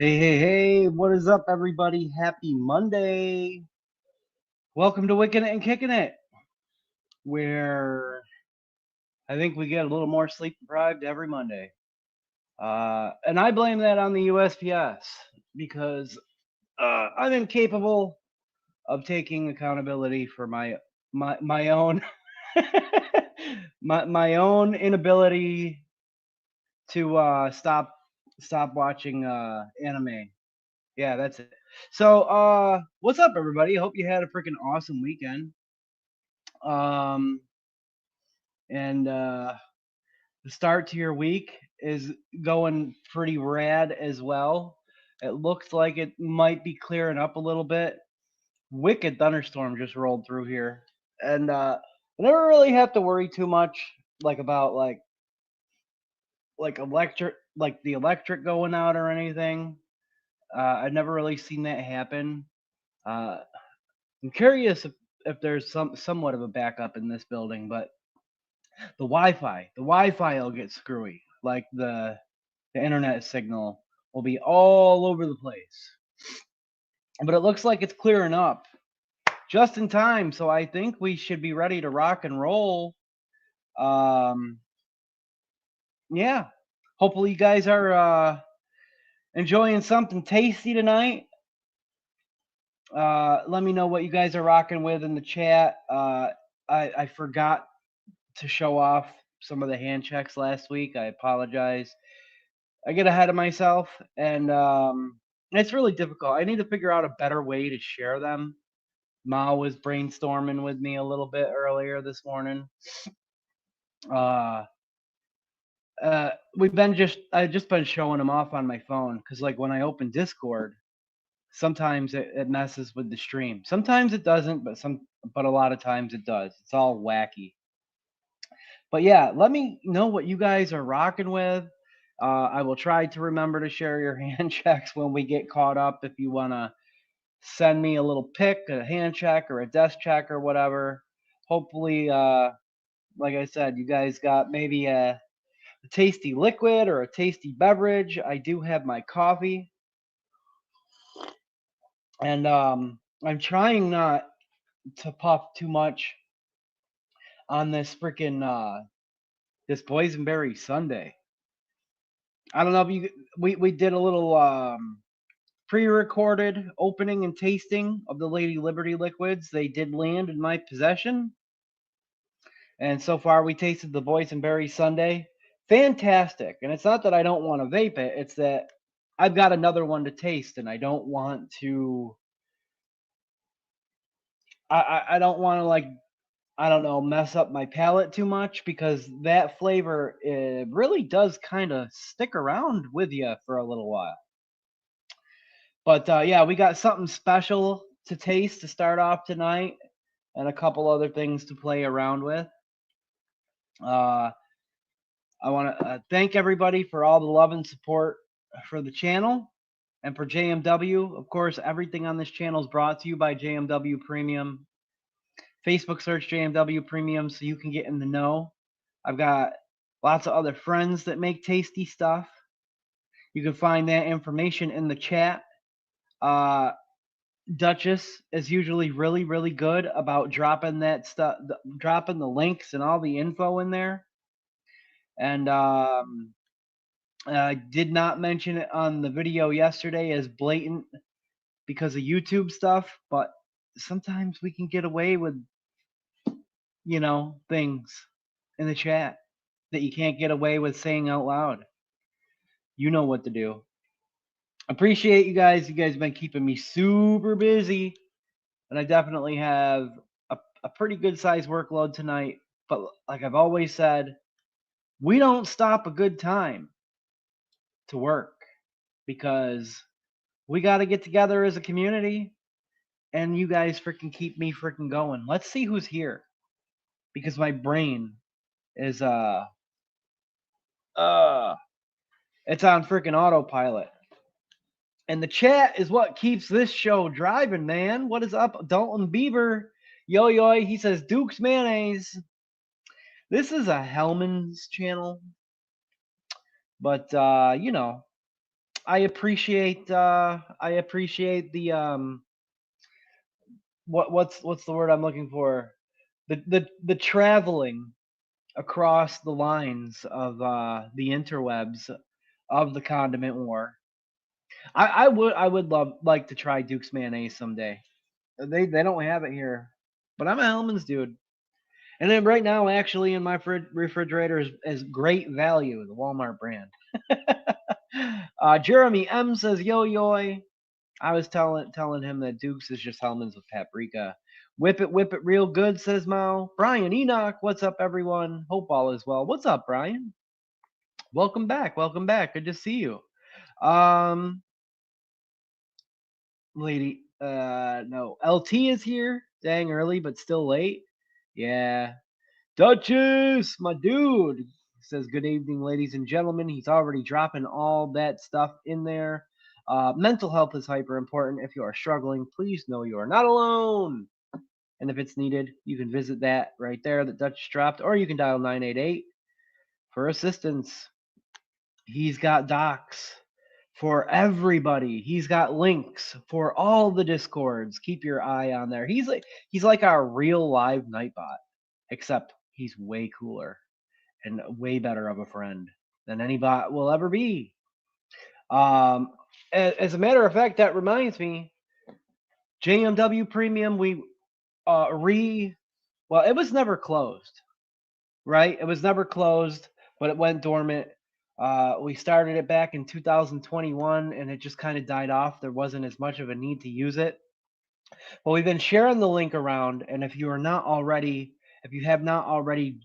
Hey, hey, hey, what is up, everybody? Happy Monday. Welcome to Wickin It and Kickin' It, where I think we get a little more sleep deprived every Monday. And I blame that on the USPS because I'm incapable of taking accountability for my own my own inability to stop watching anime. Yeah, that's it. So, what's up, everybody? I hope you had a freaking awesome weekend. Um, and the start to your week is going pretty rad as well. It looks like it might be clearing up a little bit. Wicked thunderstorm just rolled through here, and I never really have to worry too much, about the electric going out or anything. I've never really seen that happen. Uh, I'm curious if there's somewhat of a backup in this building, but the Wi-Fi will get screwy. Like the internet signal will be all over the place. But it looks like it's clearing up just in time, so I think we should be ready to rock and roll. Um, yeah. Hopefully you guys are enjoying something tasty tonight. Let me know what you guys are rocking with in the chat. I forgot to show off some of the hand checks last week. I apologize. I get ahead of myself, and it's really difficult. I need to figure out a better way to share them. Ma was brainstorming with me a little bit earlier this morning. Uh, I've just been showing them off on my phone because, like, when I open Discord, sometimes it messes with the stream. Sometimes it doesn't, but a lot of times it does. It's all wacky. But yeah, let me know what you guys are rocking with. I will try to remember to share your hand checks when we get caught up. If you want to send me a little pic, a hand check, or a desk check, or whatever. Hopefully, like I said, you guys got maybe a tasty liquid or a tasty beverage. I do have my coffee, and I'm trying not to puff too much on this freaking this boysenberry sundae. I don't know if we did a little pre-recorded opening and tasting of the Lady Liberty liquids. They did land in my possession, and so far we tasted the boysenberry sundae. Fantastic. And it's not that I don't want to vape it; it's that I've got another one to taste, and I don't want to. I don't want to, like, I don't know, mess up my palate too much, because that flavor, it really does kind of stick around with you for a little while. But yeah, we got something special to taste to start off tonight, and a couple other things to play around with. Uh, I want to thank everybody for all the love and support for the channel and for JMW. Of course, everything on this channel is brought to you by JMW Premium. Facebook search JMW Premium so you can get in the know. I've got lots of other friends that make tasty stuff. You can find that information in the chat. Duchess is usually really, really good about dropping that stuff, dropping the links and all the info in there. And I did not mention it on the video yesterday as blatant because of YouTube stuff, but sometimes we can get away with, things in the chat that you can't get away with saying out loud. You know what to do. Appreciate you guys. You guys have been keeping me super busy, and I definitely have a pretty good sized workload tonight. But like I've always said, we don't stop a good time to work, because we got to get together as a community, and you guys freaking keep me freaking going. Let's see who's here, because my brain is it's on freaking autopilot. And the chat is what keeps this show driving, man. What is up, Dalton Beaver? Yo, he says Duke's Mayonnaise. This is a Hellman's channel, but I appreciate the what's the word I'm looking for? The traveling across the lines of the interwebs of the condiment war. I would like to try Duke's mayonnaise someday. They don't have it here, but I'm a Hellman's dude. And then right now, actually, in my refrigerator is Great Value, the Walmart brand. Jeremy M says, "Yo yoy." I was telling him that Duke's is just Hellman's with paprika. Whip it real good, says Mao. Brian Enoch, what's up, everyone? Hope all is well. What's up, Brian? Welcome back. Welcome back. Good to see you. Um, lady, no, LT is here. Dang early, but still late. Yeah, Duchess, my dude, says, "Good evening, ladies and gentlemen." He's already dropping all that stuff in there. Mental health is hyper important. If you are struggling, please know you are not alone. And if it's needed, you can visit that right there that Dutch dropped, or you can dial 988 for assistance. He's got docs for everybody. He's got links for all the discords. Keep your eye on there. He's like our real live Nightbot, except he's way cooler and way better of a friend than any bot will ever be. As a matter of fact, that reminds me, JMW Premium, we well, it was never closed, right? It was never closed, but it went dormant. We started it back in 2021, and it just kind of died off. There wasn't as much of a need to use it. Well, we've been sharing the link around, and if you have not already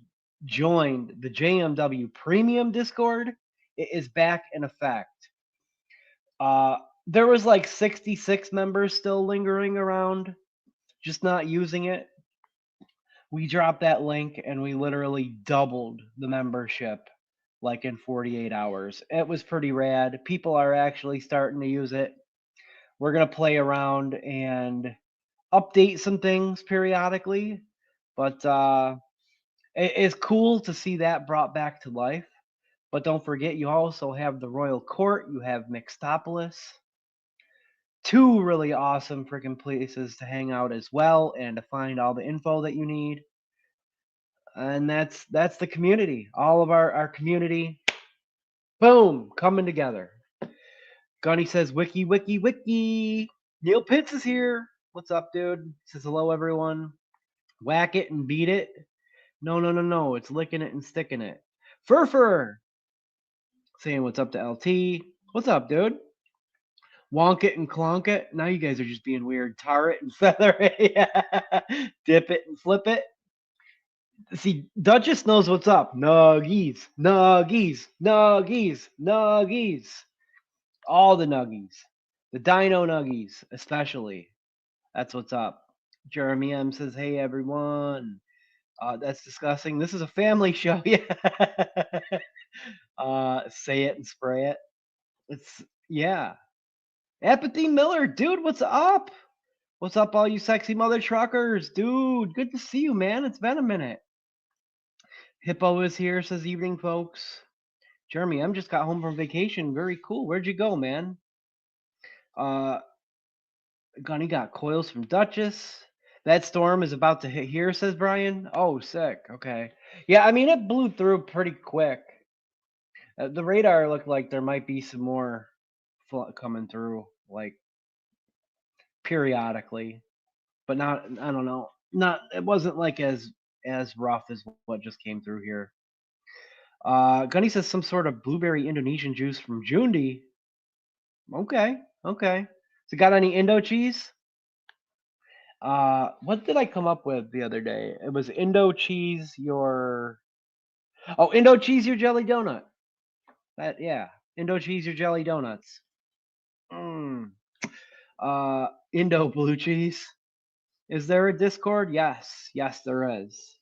joined the JMW Premium Discord, it is back in effect. There was like 66 members still lingering around, just not using it. We dropped that link and we literally doubled the membership like in 48 hours. It was pretty rad. People are actually starting to use it. We're going to play around and update some things periodically, but it's cool to see that brought back to life. But don't forget, you also have the Royal Court, you have Mixtopolis, two really awesome freaking places to hang out as well and to find all the info that you need. And that's the community. All of our community, boom, coming together. Gunny says, "Wiki, wiki, wiki." Neil Pitts is here. What's up, dude? Says hello, everyone. Whack it and beat it. No. It's licking it and sticking it. Furfur saying what's up to LT. What's up, dude? Wonk it and clonk it. Now you guys are just being weird. Tar it and feather it. Dip it and flip it. See, Duchess knows what's up. Nuggies, nuggies, nuggies, nuggies. All the nuggies. The dino nuggies, especially. That's what's up. Jeremy M says, "Hey, everyone." That's disgusting. This is a family show. Yeah. Say it and spray it. Yeah. Apathy Miller, dude, what's up? What's up, all you sexy mother truckers? Dude, good to see you, man. It's been a minute. Hippo is here, says evening, folks. Jeremy, I'm just got home from vacation. Very cool. Where'd you go, man? Gunny got coils from Duchess. That storm is about to hit here, says Brian. Oh, sick. Okay. Yeah, I mean, it blew through pretty quick. The radar looked like there might be some more coming through, like periodically, but not. I don't know. It wasn't like as rough as what just came through here. Gunny says some sort of blueberry Indonesian juice from Jundi. Okay. So got any Indo cheese? What did I come up with the other day? It was Indo cheese your jelly donut. Indo cheese your jelly donuts. Indo blue cheese. Is there a Discord? Yes, there is.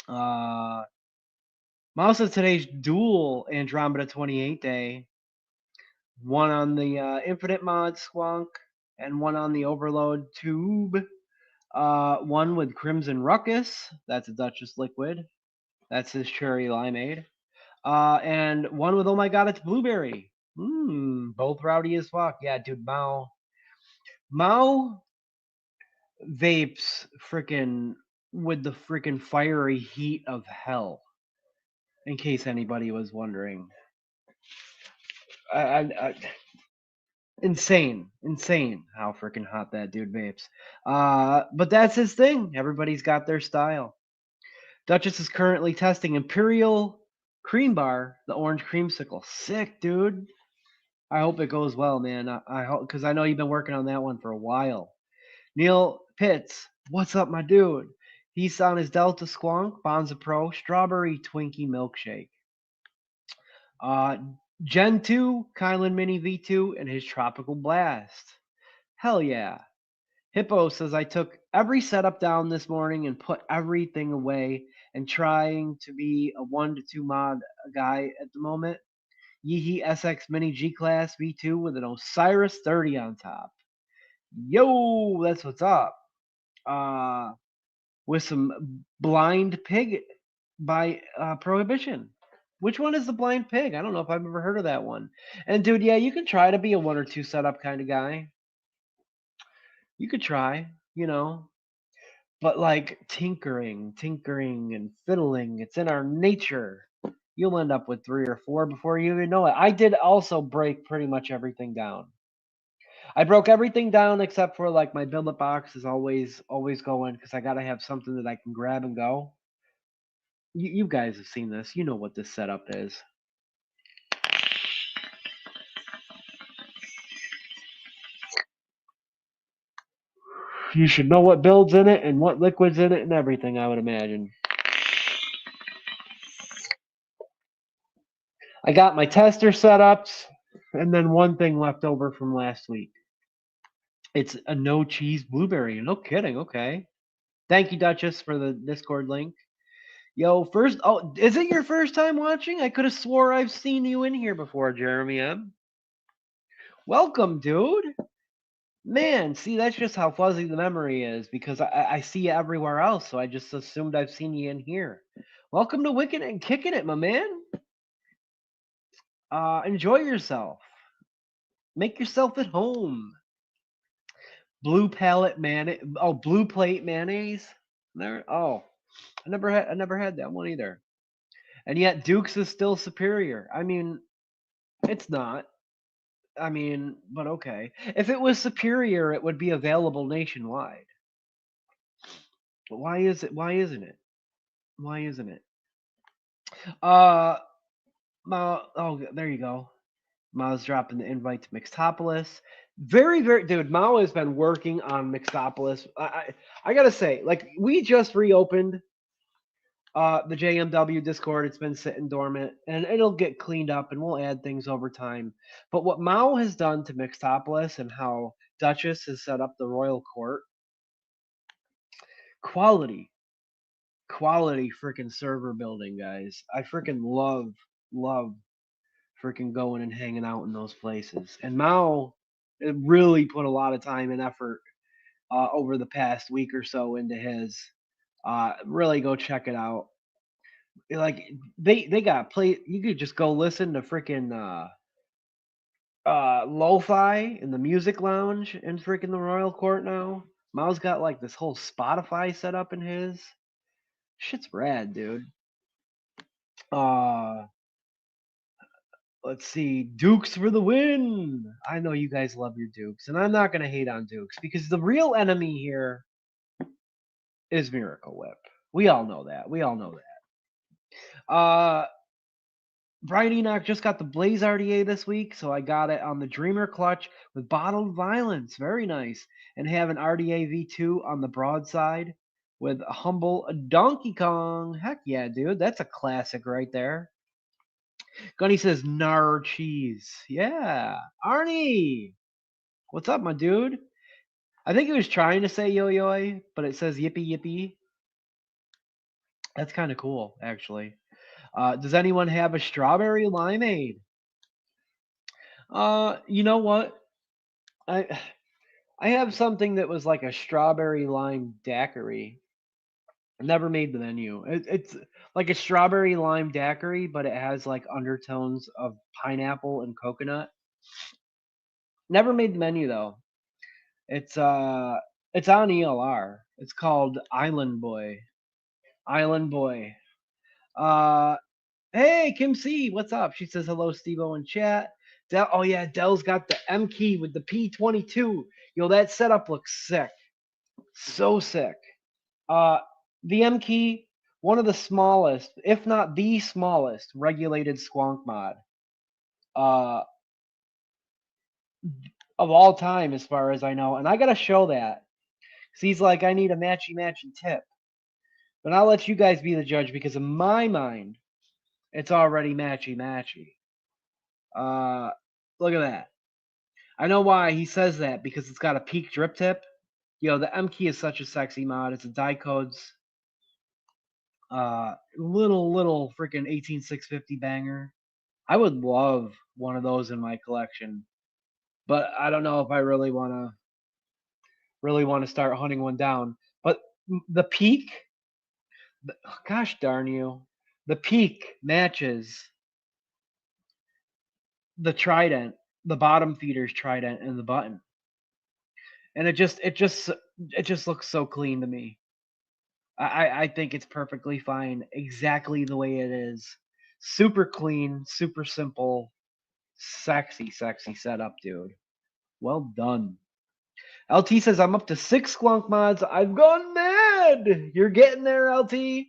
Mouse says today's dual Andromeda 28 day. One on the Infinite Mod Squonk and one on the Overload Tube. One with Crimson Ruckus. That's a Duchess Liquid. That's his cherry limeade. And one with Oh My God, it's Blueberry. Both rowdy as fuck. Yeah, dude, Mao vapes freaking with the freaking fiery heat of hell. In case anybody was wondering, I insane how freaking hot that dude vapes. But that's his thing. Everybody's got their style. Duchess is currently testing Imperial Cream Bar, the orange creamsicle. Sick, dude. I hope it goes well, man. I hope, because I know you've been working on that one for a while. Neil Pitts, what's up, my dude? He's on his Delta Squonk, Bonza Pro, Strawberry Twinkie Milkshake. Uh, Gen 2, Kylan Mini V2, and his Tropical Blast. Hell yeah. Hippo says, I took every setup down this morning and put everything away and trying to be a 1 to 2 mod guy at the moment. Yeehee SX Mini G Class V2 with an Osiris 30 on top. Yo, that's what's up. With some Blind Pig by Prohibition. Which one is the Blind Pig? I don't know if I've ever heard of that one. And dude, yeah, you can try to be a 1 or 2 setup kind of guy. You could try, you know. But like tinkering and fiddling, it's in our nature. You'll end up with 3 or 4 before you even know it. I did also break pretty much everything down. I broke everything down except for like my billet box is always going because I gotta have something that I can grab and go. You guys have seen this. You know what this setup is. You should know what builds in it and what liquids in it and everything, I would imagine. I got my tester setups and then one thing left over from last week. It's a no cheese blueberry. No kidding. Okay. Thank you, Duchess, for the Discord link. Yo, is it your first time watching? I could have swore I've seen you in here before, Jeremy M. Welcome, dude. Man, see, that's just how fuzzy the memory is because I see you everywhere else, so I just assumed I've seen you in here. Welcome to Wickin It Kickin It, my man. Enjoy yourself. Make yourself at home. Blue palette mayonnaise. Oh, blue plate mayonnaise. There. Oh, I never had that one either. And yet Duke's is still superior. I mean, it's not. I mean, but okay. If it was superior, it would be available nationwide. But why is it? Why isn't it? Why isn't it? Uh, oh, there you go. Mao's dropping the invite to Mixtopolis. Very, dude. Mao has been working on Mixtopolis. I gotta say, like, we just reopened the JMW Discord. It's been sitting dormant, and it'll get cleaned up, and we'll add things over time. But what Mao has done to Mixtopolis and how Duchess has set up the Royal Court, quality freaking server building, guys. I freaking love freaking going and hanging out in those places. And Mao really put a lot of time and effort over the past week or so into his. Really go check it out. Like they got play. You could just go listen to freaking lo-fi in the music lounge in freaking the Royal Court now. Mao's got like this whole Spotify set up in his. Shit's rad, dude. Let's see. Dukes for the win. I know you guys love your Dukes, and I'm not going to hate on Dukes because the real enemy here is Miracle Whip. We all know that. Brian Enoch just got the Blaze RDA this week, so I got it on the Dreamer Clutch with Bottled Violence. Very nice. And have an RDA V2 on the broadside with a humble Donkey Kong. Heck yeah, dude. That's a classic right there. Gunny says, Nar cheese. Yeah. Arnie. What's up, my dude? I think he was trying to say yo-yo, but it says yippee. That's kind of cool, actually. Does anyone have a strawberry limeade? You know what? I have something that was like a strawberry lime daiquiri. Never made the menu. It's like a strawberry lime daiquiri, but it has like undertones of pineapple and coconut. Never made the menu though. It's uh it's on ELR. It's called Island Boy. Island Boy. Uh Hey Kim C, what's up? She says hello, Steve-O in chat. Oh yeah, Dell's got the M key with the P22. Yo, that setup looks sick. So sick. Uh, the M key, one of the smallest, if not the smallest, regulated squonk mod uh, of all time, as far as I know. And I gotta show that. 'Cause he's like, I need a matchy tip. But I'll let you guys be the judge because in my mind, it's already matchy. Look at that. I know why he says that because it's got a peak drip tip. Yo, the M key is such a sexy mod. It's a Dicodes little freaking 18650 banger. I would love one of those in my collection, but I don't know if I really want to start hunting one down. But the peak, gosh darn you, the peak matches the Trident, the bottom feeder's Trident, and the button, and it just looks so clean to me. I think it's perfectly fine, exactly the way it is. Super clean, super simple, sexy setup, dude. Well done. LT says, I'm up to 6 squonk mods. I've gone mad. You're getting there, LT.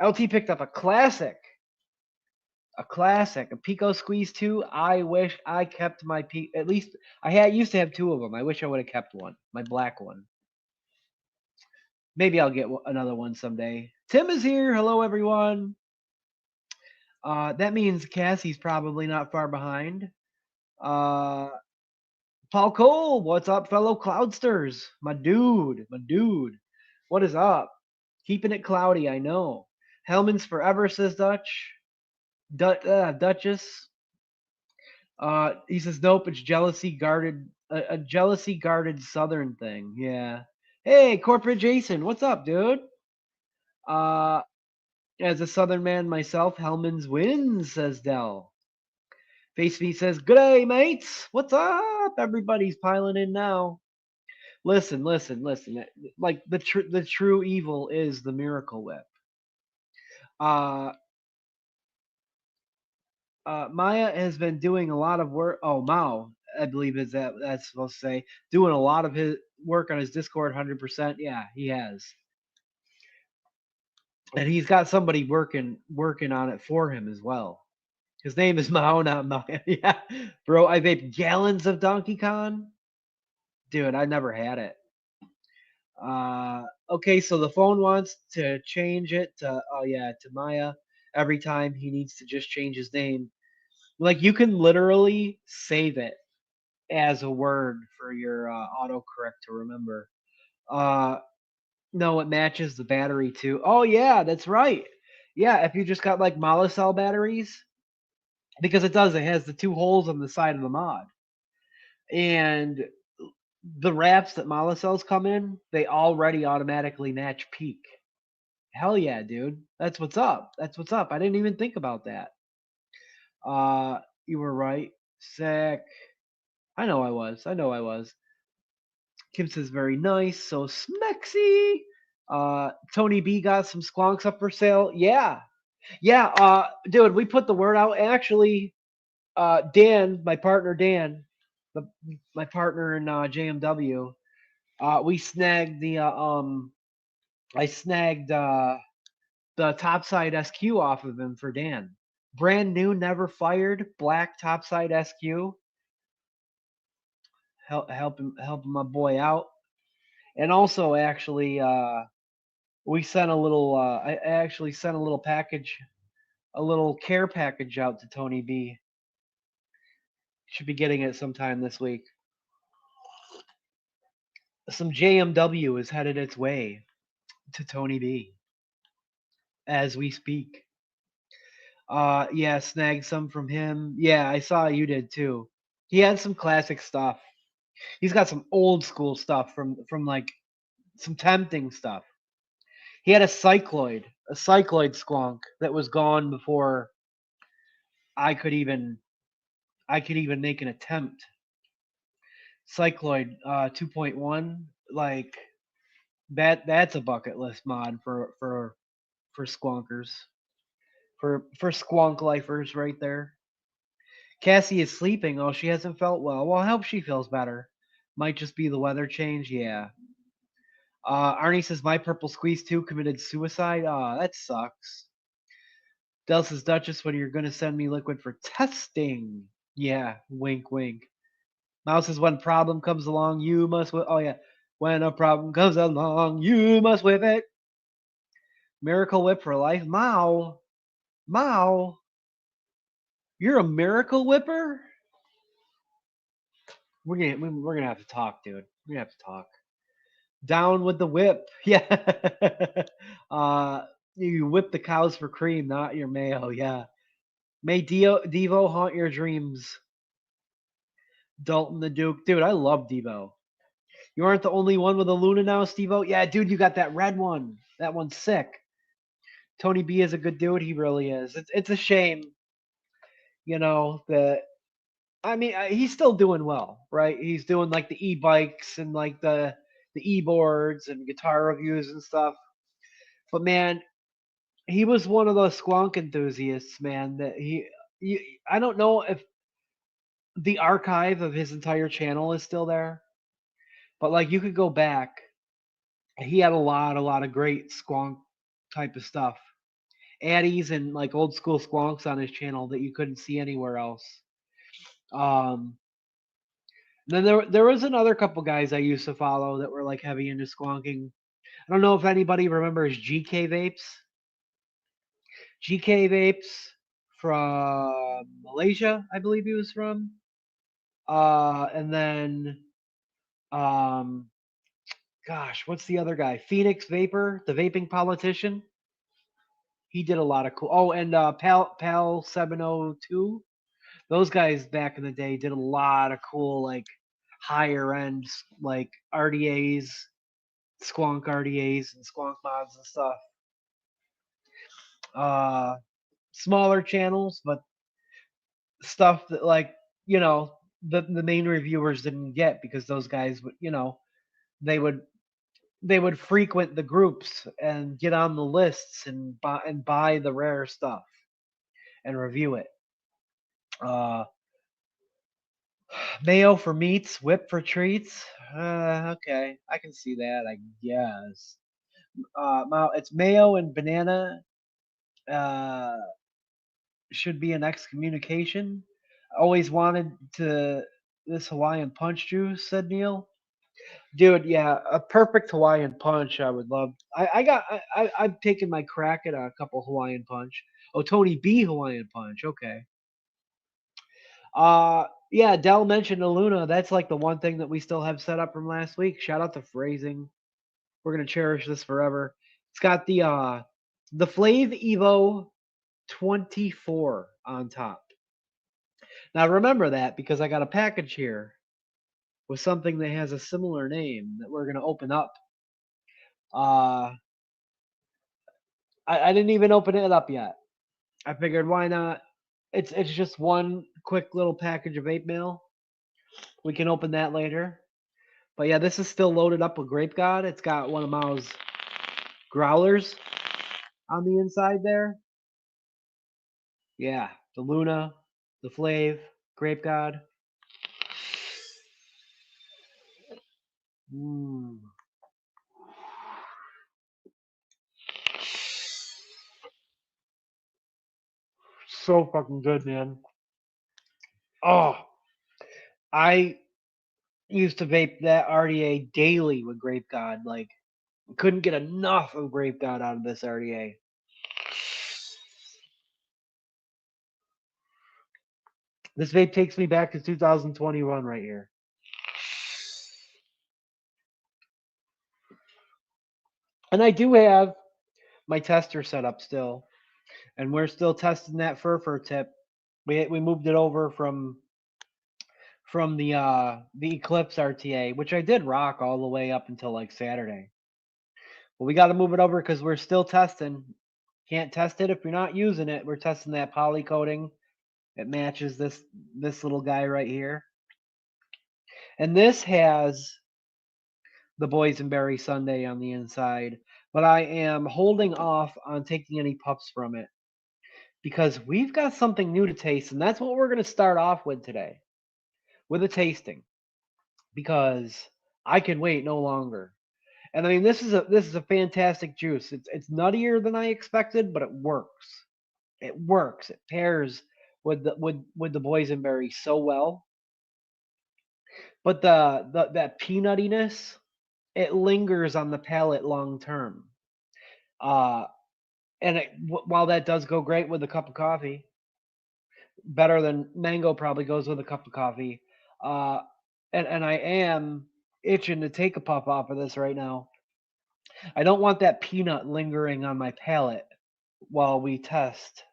LT picked up a classic. A Pico Squeeze 2. I wish I kept my Pico. At least I used to have 2 of them. I wish I would have kept one. My black one. Maybe I'll get another one someday. Tim is here. Hello, everyone. That means Cassie's probably not far behind. Paul Cole, what's up, fellow Cloudsters? My dude. What is up? Keeping it cloudy, I know. Hellman's forever, says Dutch. Duchess. He says, nope, it's jealousy guarded, a jealousy guarded Southern thing. Yeah. Hey, Corporate Jason, what's up, dude? As a Southern man myself, Hellman's wins, says Dell. Face Me says, good day, mates. What's up? Everybody's piling in now. Listen. Like the true evil is the Miracle Whip. Maya has been doing a lot of work. Oh, Mao, I believe that's supposed to say, doing a lot of his work on his Discord. 100%. Yeah, he has, and he's got somebody working on it for him as well. His name is Mao, not Maya. Yeah, bro, I vape gallons of Donkey Kong. Dude, I never had it. Okay, so the phone wants to change it to to Maya every time he needs to just change his name. Like you can literally save it as a word for your autocorrect to remember. No, it matches the battery too. Oh yeah, that's right. Yeah, if you just got like Molicel batteries, because it does, it has the 2 holes on the side of the mod, and the wraps that Molicels come in, they already automatically match peak. Hell yeah, dude. That's what's up. I didn't even think about that. You were right. Sick. I know I was. Kim says very nice. So smexy. Tony B got some squonks up for sale. Yeah. Dude, we put the word out. Actually, Dan, my partner Dan, my partner in JMW, we snagged I snagged the topside SQ off of him for Dan. Brand new, never fired, black topside SQ. Help my boy out. And also, actually, we sent a little. I actually sent a little package, a little care package out to Tony B. Should be getting it sometime this week. Some JMW is headed its way to Tony B as we speak. Yeah, snagged some from him. Yeah, I saw you did too. He had some classic stuff. He's got some old school stuff from like some tempting stuff. He had a cycloid squonk that was gone before I could even make an attempt. Cycloid 2.1, like that's a bucket list mod for squonkers, for squonk lifers right there. Cassie is sleeping. Oh, she hasn't felt well. Well, I hope she feels better. Might just be the weather change. Yeah. Arnie says my purple squeeze 2 committed suicide. Ah, that sucks. Del says Duchess, when you're gonna send me liquid for testing? Yeah. Wink, wink. Mouse says when problem comes along, you must. Oh yeah. When a problem comes along, you must whip it. Miracle Whip for life. Mao. Mao. You're a miracle whipper? We're gonna have to talk, dude. We're gonna have to talk. Down with the whip. Yeah. You whip the cows for cream, not your mayo. Yeah. May Devo haunt your dreams. Dalton the Duke. Dude, I love Devo. You aren't the only one with a Luna now, Stevo. Yeah, dude, you got that red one. That one's sick. Tony B is a good dude. He really is. It's a shame, that I mean, he's still doing well, right? He's doing like the e-bikes and like the e-boards and guitar reviews and stuff. But man, he was one of those squonk enthusiasts, man. I don't know if the archive of his entire channel is still there, but like you could go back. He had a lot of great squonk type of stuff, addies and like old school squonks on his channel that you couldn't see anywhere else. Um, then there was another couple guys I used to follow that were like heavy into squonking. I don't know if anybody remembers GK Vapes. GK Vapes from Malaysia, I believe he was from. And then, um, gosh, what's the other guy? Phoenix Vapor, the vaping politician. He did a lot of cool. Oh, and Pal 702. Those guys back in the day did a lot of cool, like higher end, like RDAs, squonk RDAs, and squonk mods and stuff. Smaller channels, but stuff that like the main reviewers didn't get because those guys would they would frequent the groups and get on the lists and buy the rare stuff and review it. Mayo for meats, whip for treats. Okay, I can see that. I guess. It's mayo and banana. Uh, should be an excommunication. Always wanted to this Hawaiian punch juice, said Neil. Dude, yeah, a perfect Hawaiian punch. I would love. I've taken my crack at a couple Hawaiian punch. Oh, Tony B Hawaiian punch. Okay. Yeah, Dell mentioned the Luna. That's like the one thing that we still have set up from last week. Shout out to phrasing. We're gonna cherish this forever. It's got the Flav Evo 24 on top. Now remember that because I got a package here with something that has a similar name that we're gonna open up. I didn't even open it up yet. I figured why not? It's just one quick little package of vape mail. We can open that later. But yeah, this is still loaded up with Grape God. It's got one of Mao's growlers on the inside there. Yeah, the Luna, the Flav, Grape God. So fucking good, man. Oh, I used to vape that RDA daily with Grape God. Like, couldn't get enough of Grape God out of this RDA. This vape takes me back to 2021 right here. And I do have my tester set up still. And we're still testing that fur tip. We moved it over from the Eclipse RTA, which I did rock all the way up until like Saturday. But we got to move it over because we're still testing. Can't test it if you're not using it. We're testing that poly coating. It matches this little guy right here. And this has the boysenberry sundae on the inside, but I am holding off on taking any puffs from it because we've got something new to taste, and that's what we're going to start off with today, with a tasting, because I can wait no longer. And I mean, this is a fantastic juice. It's nuttier than I expected, but it works. It works. It pairs with the boysenberry so well. But that peanuttiness, it lingers on the palate long term. And while that does go great with a cup of coffee, better than mango probably goes with a cup of coffee. And I am itching to take a puff off of this right now. I don't want that peanut lingering on my palate while we taste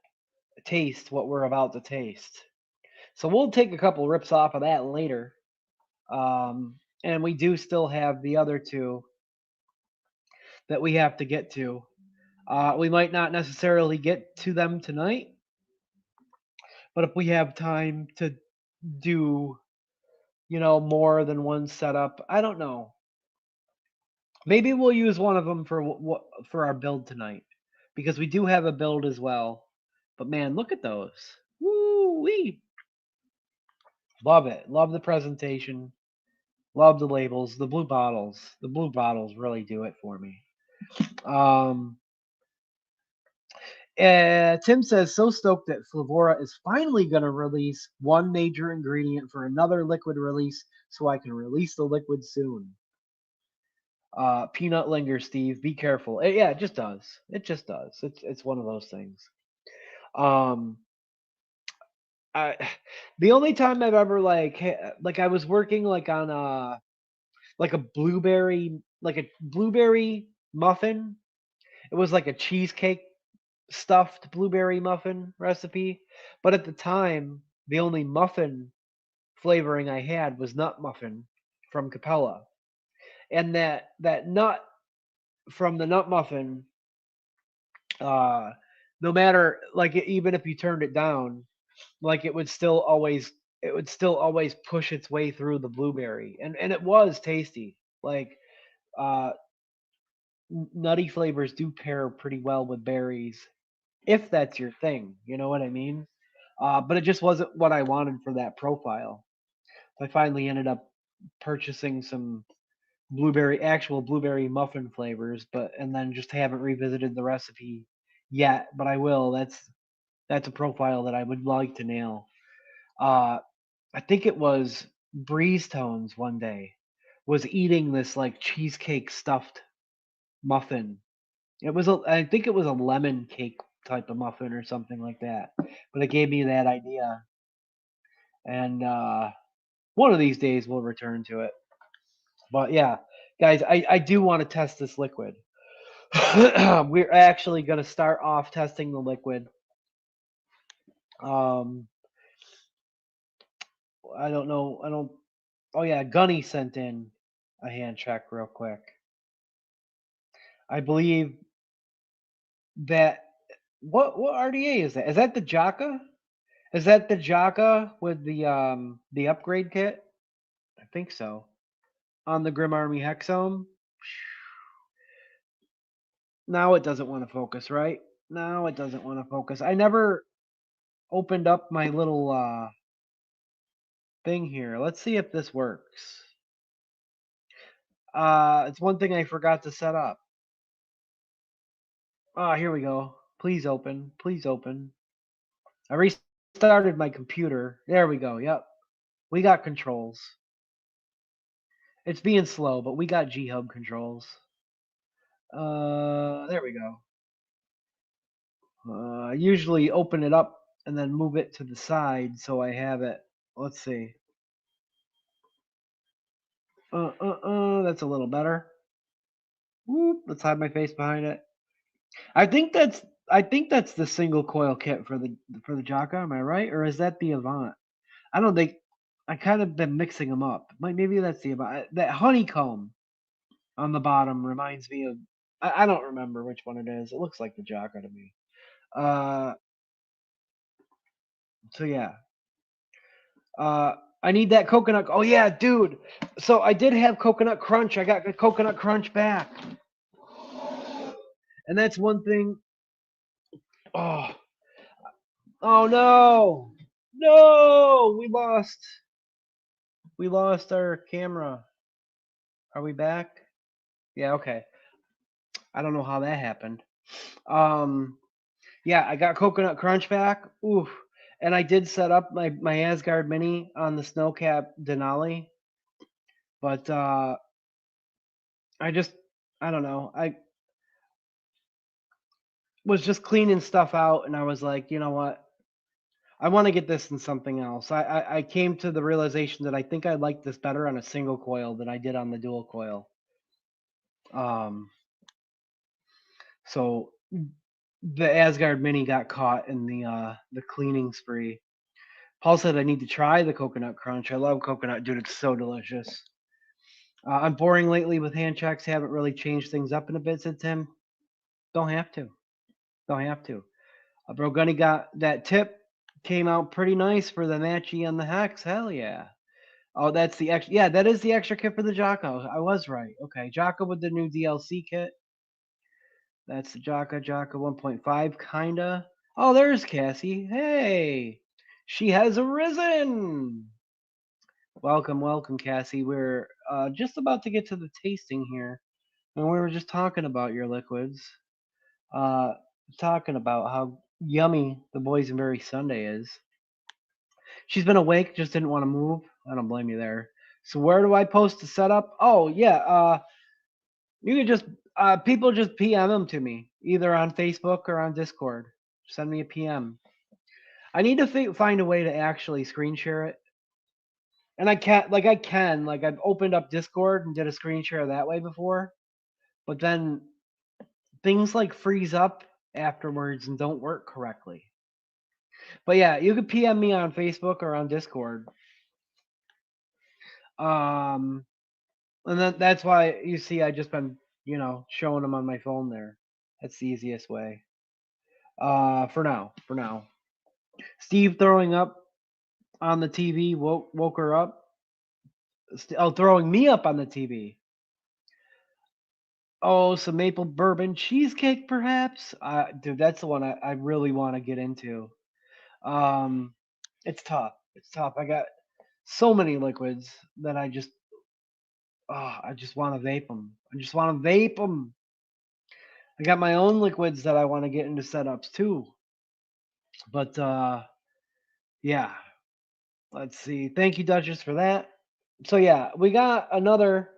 what we're about to taste. So we'll take a couple rips off of that later. And we do still have the other two that we have to get to. We might not necessarily get to them tonight, but if we have time to do, more than one setup, I don't know. Maybe we'll use one of them for our build tonight, because we do have a build as well. But man, look at those! Woo wee! Love it. Love the presentation. Love the labels. The blue bottles. The blue bottles really do it for me. Tim says, so stoked that Flavora is finally going to release one major ingredient for another liquid release so I can release the liquid soon. Peanut lingers, Steve. Be careful. It just does. It just does. It's one of those things. The only time I've ever like I was working like on a blueberry muffin. It was like a cheesecake stuffed blueberry muffin recipe, but at the time the only muffin flavoring I had was nut muffin from Capella, and that nut from the nut muffin, no matter even if you turned it down, it would still always push its way through the blueberry, and it was tasty. Nutty flavors do pair pretty well with berries if that's your thing, you know what I mean? But it just wasn't what I wanted for that profile. I finally ended up purchasing some actual blueberry muffin flavors, and then just haven't revisited the recipe yet, but I will. That's a profile that I would like to nail. I think it was Breeze Tones one day was eating this like cheesecake stuffed muffin. I think it was a lemon cake type of muffin or something like that. But it gave me that idea. And one of these days we'll return to it. But yeah, guys, I do want to test this liquid. We're actually going to start off testing the liquid. I don't know. Oh yeah, Gunny sent in a hand check real quick. I believe that what RDA is that? Is that the Jaka? Is that the Jaka with the upgrade kit? I think so. On the Grim Army Hexome. Now it doesn't want to focus, right? Now it doesn't want to focus. I never opened up my little thing here. Let's see if this works. It's one thing I forgot to set up. Here we go. Please open. Please open. I restarted my computer. There we go. Yep. We got controls. It's being slow, but we got G-Hub controls. There we go. I usually open it up and then move it to the side so I have it. Let's see. That's a little better. Whoop, let's hide my face behind it. I think that's the single coil kit for the Jaka. Am I right, or is that the Avant? I don't think. I kind of been mixing them up. Maybe that's the Avant. That honeycomb on the bottom reminds me of I don't remember which one it is. It looks like the Jocko to me. Uh, so yeah. Uh, I need that coconut. Oh yeah, dude. So I did have coconut crunch. I got the coconut crunch back, and that's one thing. Oh, oh no, no, we lost our camera. Are we back? Yeah, okay. I don't know how that happened. Um, yeah, I got coconut crunch back. Oof. And I did set up my Asgard Mini on the Snowcap Denali, but I just I don't know. I was just cleaning stuff out, and I was like, you know what? I want to get this in something else. I came to the realization that I think I like this better on a single coil than I did on the dual coil. Um, so the Asgard Mini got caught in the cleaning spree. Paul said I need to try the coconut crunch. I love coconut, dude. It's so delicious. I'm boring lately with hand checks. Haven't really changed things up in a bit, said Tim. Don't have to. Don't have to. Bro Gunny got that tip. Came out pretty nice for the matchy and the hex. Hell yeah. Oh, that's the extra. Yeah, that is the extra kit for the Jocko. I was right. Okay, Jocko with the new DLC kit. That's the Jocko 1.5, kinda. Oh, there's Cassie. Hey, she has arisen. Welcome, welcome, Cassie. We're just about to get to the tasting here, and we were just talking about your liquids. Uh, talking about how yummy the Boysenberry Sundae is. She's been awake, just didn't want to move. I don't blame you there. So where do I post the setup? Oh yeah, you can just people just PM them to me either on Facebook or on Discord. Send me a PM. I need to find a way to actually screen share it, and I can I've opened up Discord and did a screen share that way before, but then things like freeze up afterwards and don't work correctly. But yeah, you can PM me on Facebook or on Discord. Um, and that's why you see I just been showing them on my phone there. That's the easiest way. For now, Steve throwing up on the TV woke her up. Oh, throwing me up on the TV. Oh, some maple bourbon cheesecake, perhaps. Dude, that's the one I really want to get into. Um, it's tough. It's tough. I got so many liquids that I just want to vape them. I just want to vape them. I got my own liquids that I want to get into setups too. But yeah, let's see. Thank you, Duchess, for that. So yeah, we got another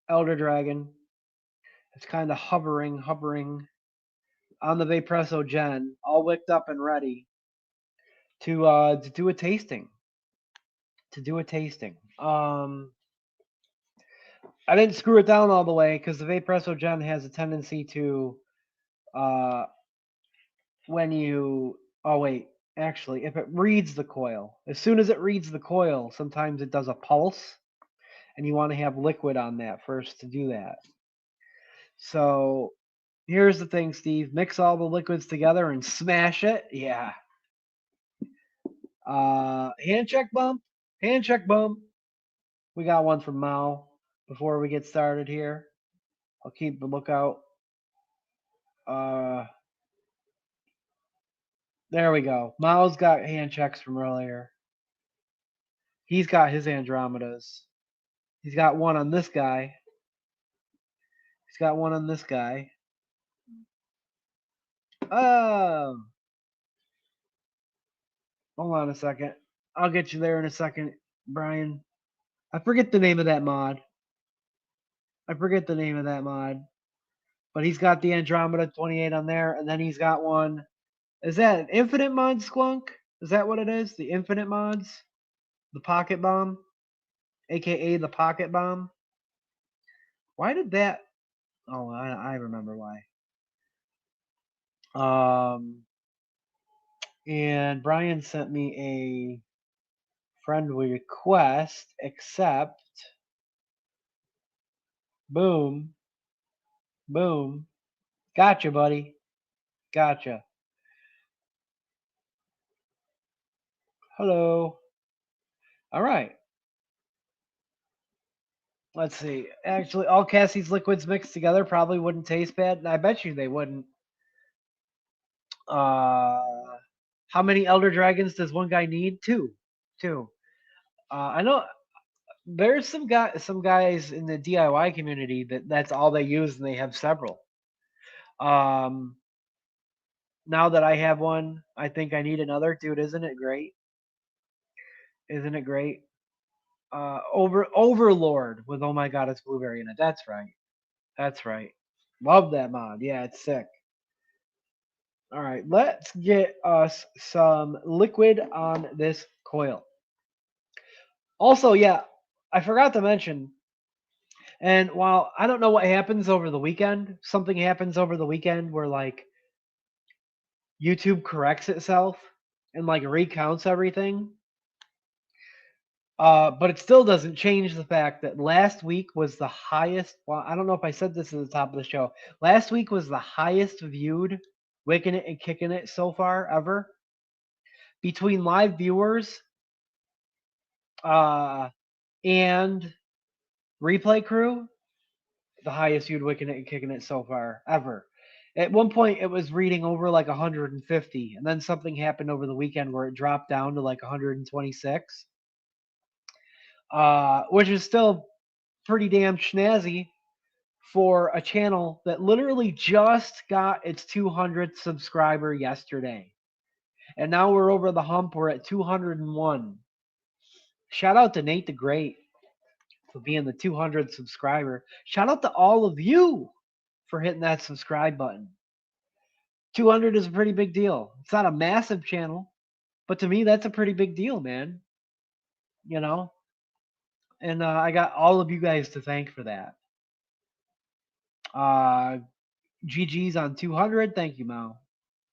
Elder Dragon. It's kind of hovering on the Vapresso Gen, all wicked up and ready to do a tasting. To do a tasting. I didn't screw it down all the way because the Vapresso Gen has a tendency to uh when you oh wait, actually, if it reads the coil, as soon as it reads the coil, sometimes it does a pulse, and you want to have liquid on that first to do that. So here's the thing, Steve. Mix all the liquids together and smash it. Yeah. Hand check bump. Hand check bump. We got one from Mao before we get started here. I'll keep the lookout. There we go. Mao's got hand checks from earlier. He's got his Andromedas. He's got one on this guy. He's got one on this guy. Oh. Hold on a second. I'll get you there in a second, Brian. I forget the name of that mod. But he's got the Andromeda 28 on there, and then he's got one. Is that an infinite mod, Squunk? Is that what it is? The infinite mods? The pocket bomb? AKA the pocket bomb? Why did that? Oh, I remember why. And Brian sent me a friend request, except boom. Boom. Gotcha, buddy. Gotcha. Hello. All right. Let's see. Actually, all Cassie's liquids mixed together probably wouldn't taste bad. And I bet you they wouldn't. Uh, how many Elder Dragons does one guy need? Two. Two. I know there's some guys in the DIY community that's all they use, and they have several. Um, now that I have one, I think I need another. Dude, isn't it great? Isn't it great? Overlord with oh my god, it's blueberry in it. That's right. That's right. Love that mod. Yeah, it's sick. All right, let's get us some liquid on this coil. Also, yeah, I forgot to mention, and while I don't know what happens over the weekend, something happens over the weekend where like YouTube corrects itself and like recounts everything. But it still doesn't change the fact that last week was the highest. Well, I don't know if I said this at the top of the show. Last week was the highest viewed Wickin It and Kickin It so far ever. Between live viewers and replay crew, the highest viewed Wickin It and Kickin It so far ever. At one point, it was reading over like 150, and then something happened over the weekend where it dropped down to like 126, which is still pretty damn snazzy for a channel that literally just got its 200th subscriber yesterday. And now we're over the hump. We're at 201. Shout out to Nate the Great for being the 200th subscriber. Shout out to all of you for hitting that subscribe button. 200 is a pretty big deal. It's not a massive channel, but to me, that's a pretty big deal, man. You know? And I got all of you guys to thank for that. GG's on 200. Thank you, Mao.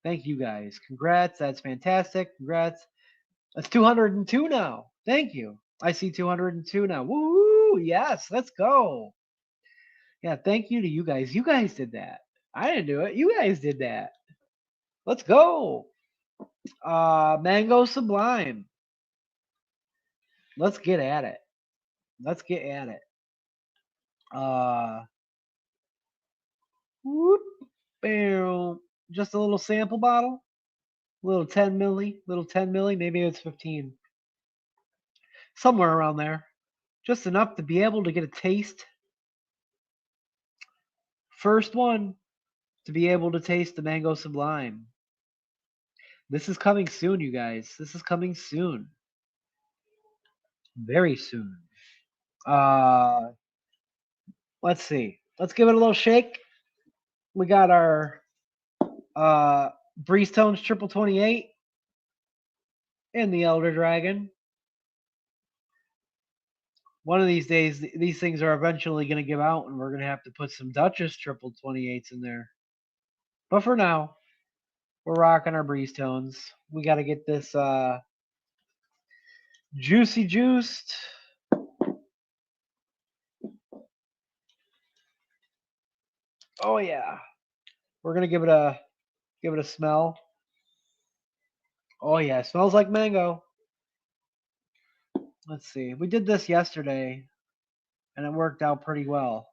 Thank you guys. Congrats. That's fantastic. Congrats. That's 202 now. Thank you. I see 202 now. Woo! Yes, let's go. Yeah, thank you to you guys. You guys did that. I didn't do it. You guys did that. Let's go. Mango Sublime. Let's get at it. Let's get at it. Whoop, bam. Just a little sample bottle. Little 10 milli, maybe it's 15. Somewhere around there. Just enough to be able to get a taste. First one to be able to taste the Mango Sublime. This is coming soon, you guys. This is coming soon. Very soon. Let's see. Let's give it a little shake. We got our Breeze Tones Triple 28 and the Elder Dragon. One of these days, these things are eventually going to give out, and we're going to have to put some Duchess Triple 28s in there. But for now, we're rocking our Breeze Tones. We got to get this juicy juiced. Oh yeah, we're gonna give it a smell. Oh yeah, it smells like mango. Let's see. We did this yesterday, and it worked out pretty well.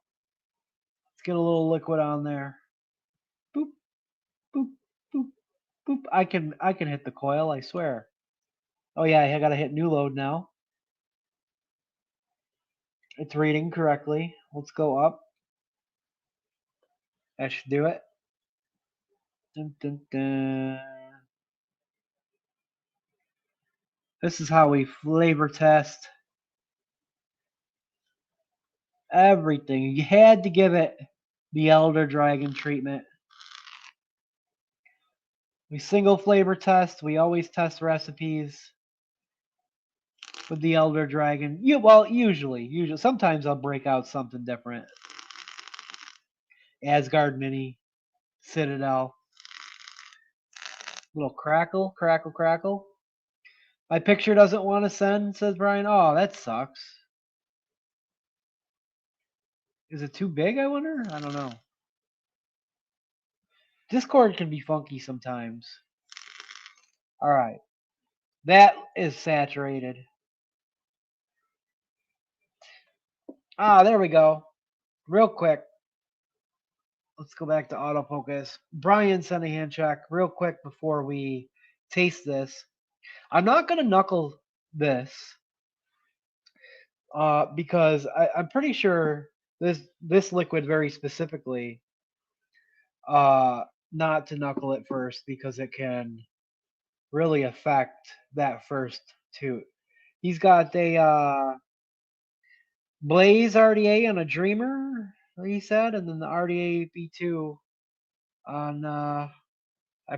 Let's get a little liquid on there. Boop, boop, boop, boop. I can hit the coil. I swear. Oh yeah, I gotta hit new load now. It's reading correctly. Let's go up. That should do it. Dun, dun, dun. This is how we flavor test everything. You had to give it the Elder Dragon treatment. We single flavor test. We always test recipes with the Elder Dragon. Usually. Sometimes I'll break out something different. Asgard Mini, Citadel. Little crackle, crackle, crackle. My picture doesn't want to send, says Brian. Oh, that sucks. Is it too big, I wonder? I don't know. Discord can be funky sometimes. All right. That is saturated. Ah, there we go. Real quick. Let's go back to autofocus. Brian sent a hand check real quick before we taste this. I'm not going to knuckle this because I'm pretty sure this liquid very specifically not to knuckle it first because it can really affect that first toot. He's got a Blaze RDA on a Dreamer, he said, and then the RDA B2 on I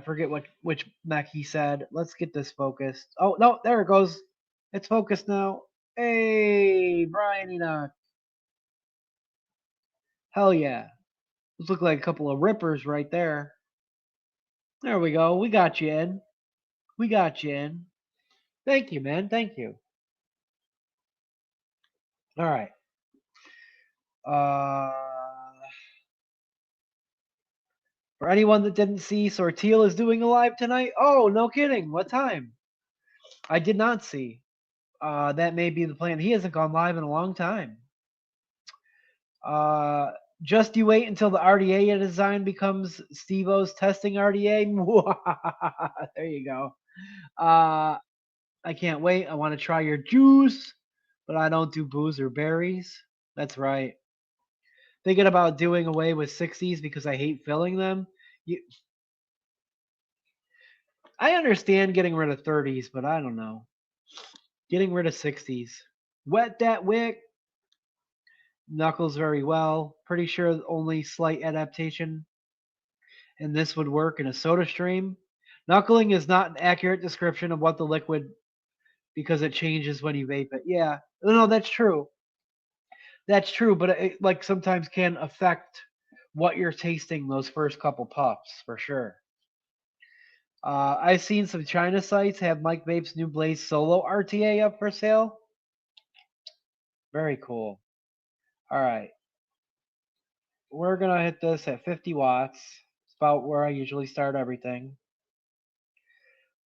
forget which mech he said. Let's get this focused. Oh no, there it goes. It's focused now. Hey, Brian Enoch. Hell yeah. Those look like a couple of rippers right there. There we go. We got you in. We got you in. Thank you, man. Thank you. All right. For anyone that didn't see, Sortil is doing a live tonight. Oh, no kidding. What time? I did not see. That may be the plan. He hasn't gone live in a long time. Just you wait until the RDA design becomes Steve-O's testing RDA. There you go. I can't wait. I want to try your juice, but I don't do booze or berries. That's right. Thinking about doing away with 60s because I hate filling them. I understand getting rid of 30s, but I don't know. Getting rid of 60s. Wet that wick. Knuckles very well. Pretty sure only slight adaptation. And this would work in a soda stream. Knuckling is not an accurate description of what the liquid because it changes when you vape it. Yeah. No, that's true. That's true, but it like sometimes can affect what you're tasting those first couple puffs for sure. I've seen some China sites have Mike Vape's new Blaze Solo RTA up for sale. Very cool. All right. We're going to hit this at 50 watts. It's about where I usually start everything.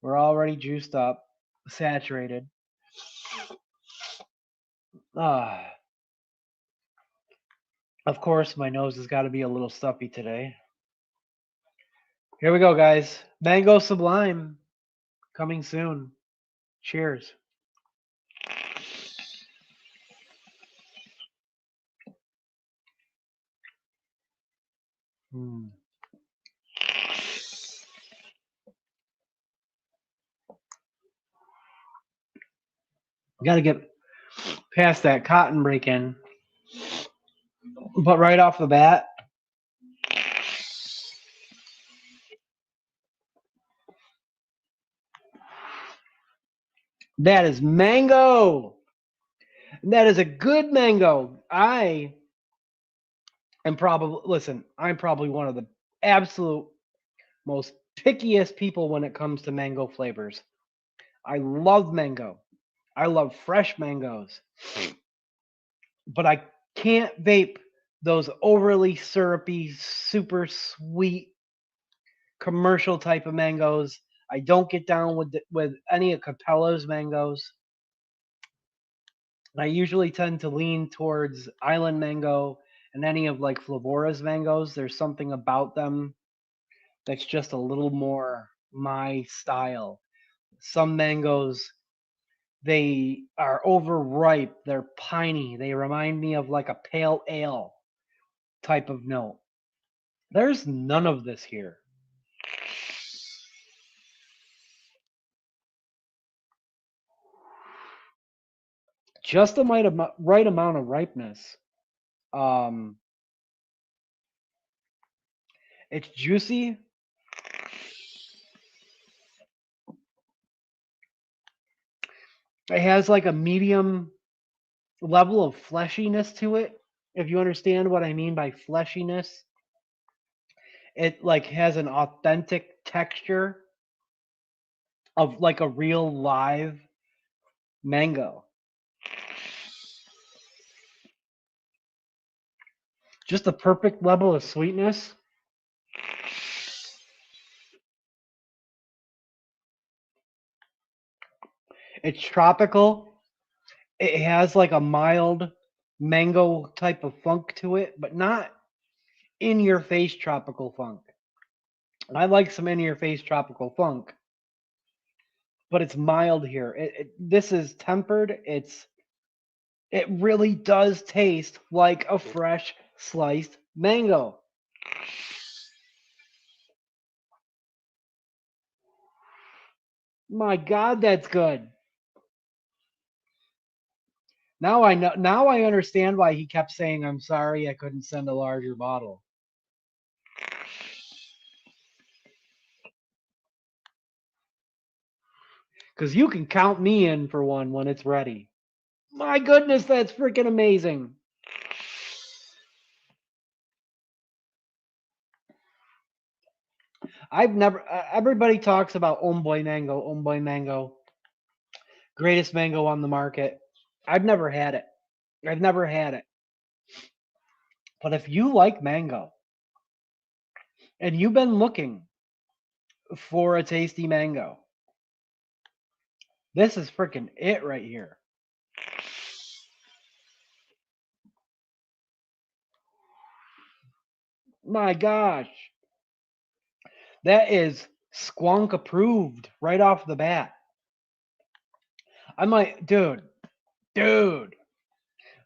We're already juiced up, saturated. Of course, my nose has got to be a little stuffy today. Here we go, guys. Mango Sublime coming soon. Cheers. Got to get past that cotton break-in. But right off the bat, that is mango. And that is a good mango. I'm probably one of the absolute most pickiest people when it comes to mango flavors. I love mango. I love fresh mangoes. But I can't vape those overly syrupy, super sweet commercial type of mangoes. I don't get down with any of Capella's mangoes. I usually tend to lean towards Island Mango and any of like Flavora's mangoes. There's something about them that's just a little more my style. Some mangoes, they are overripe. They're piney. They remind me of like a pale ale type of note. There's none of this here. Just the right amount of ripeness. It's juicy. It has like a medium level of fleshiness to it. If you understand what I mean by fleshiness, it like has an authentic texture of like a real live mango. Just the perfect level of sweetness. It's tropical. It has like a mild mango type of funk to it, but not in your face tropical funk. I like some in your face tropical funk, but it's mild here. This is tempered. It really does taste like a fresh sliced mango. My God, that's good. Now I know. Now I understand why he kept saying, "I'm sorry, I couldn't send a larger bottle." Because you can count me in for one when it's ready. My goodness, that's freaking amazing. I've never. Everybody talks about Omboy Mango, greatest mango on the market. I've never had it. I've never had it. But if you like mango and you've been looking for a tasty mango, this is freaking it right here. My gosh. That is squonk approved right off the bat. I'm like, dude,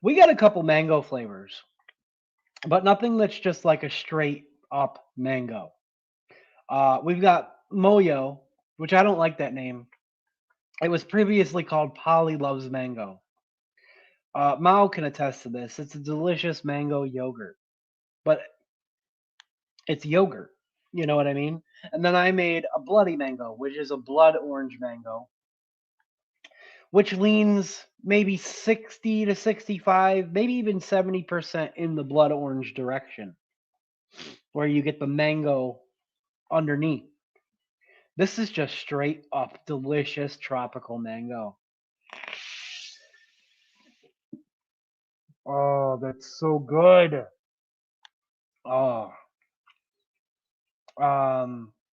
we got a couple mango flavors, but nothing that's just like a straight up mango. We've got Moyo, which I don't like that name. It was previously called Polly Loves Mango. Mao can attest to this. It's a delicious mango yogurt, but it's yogurt. You know what I mean? And then I made a bloody mango, which is a blood orange mango, which leans maybe 60 to 65, maybe even 70% in the blood orange direction, where you get the mango underneath. This is just straight up delicious tropical mango. Oh, that's so good. Oh,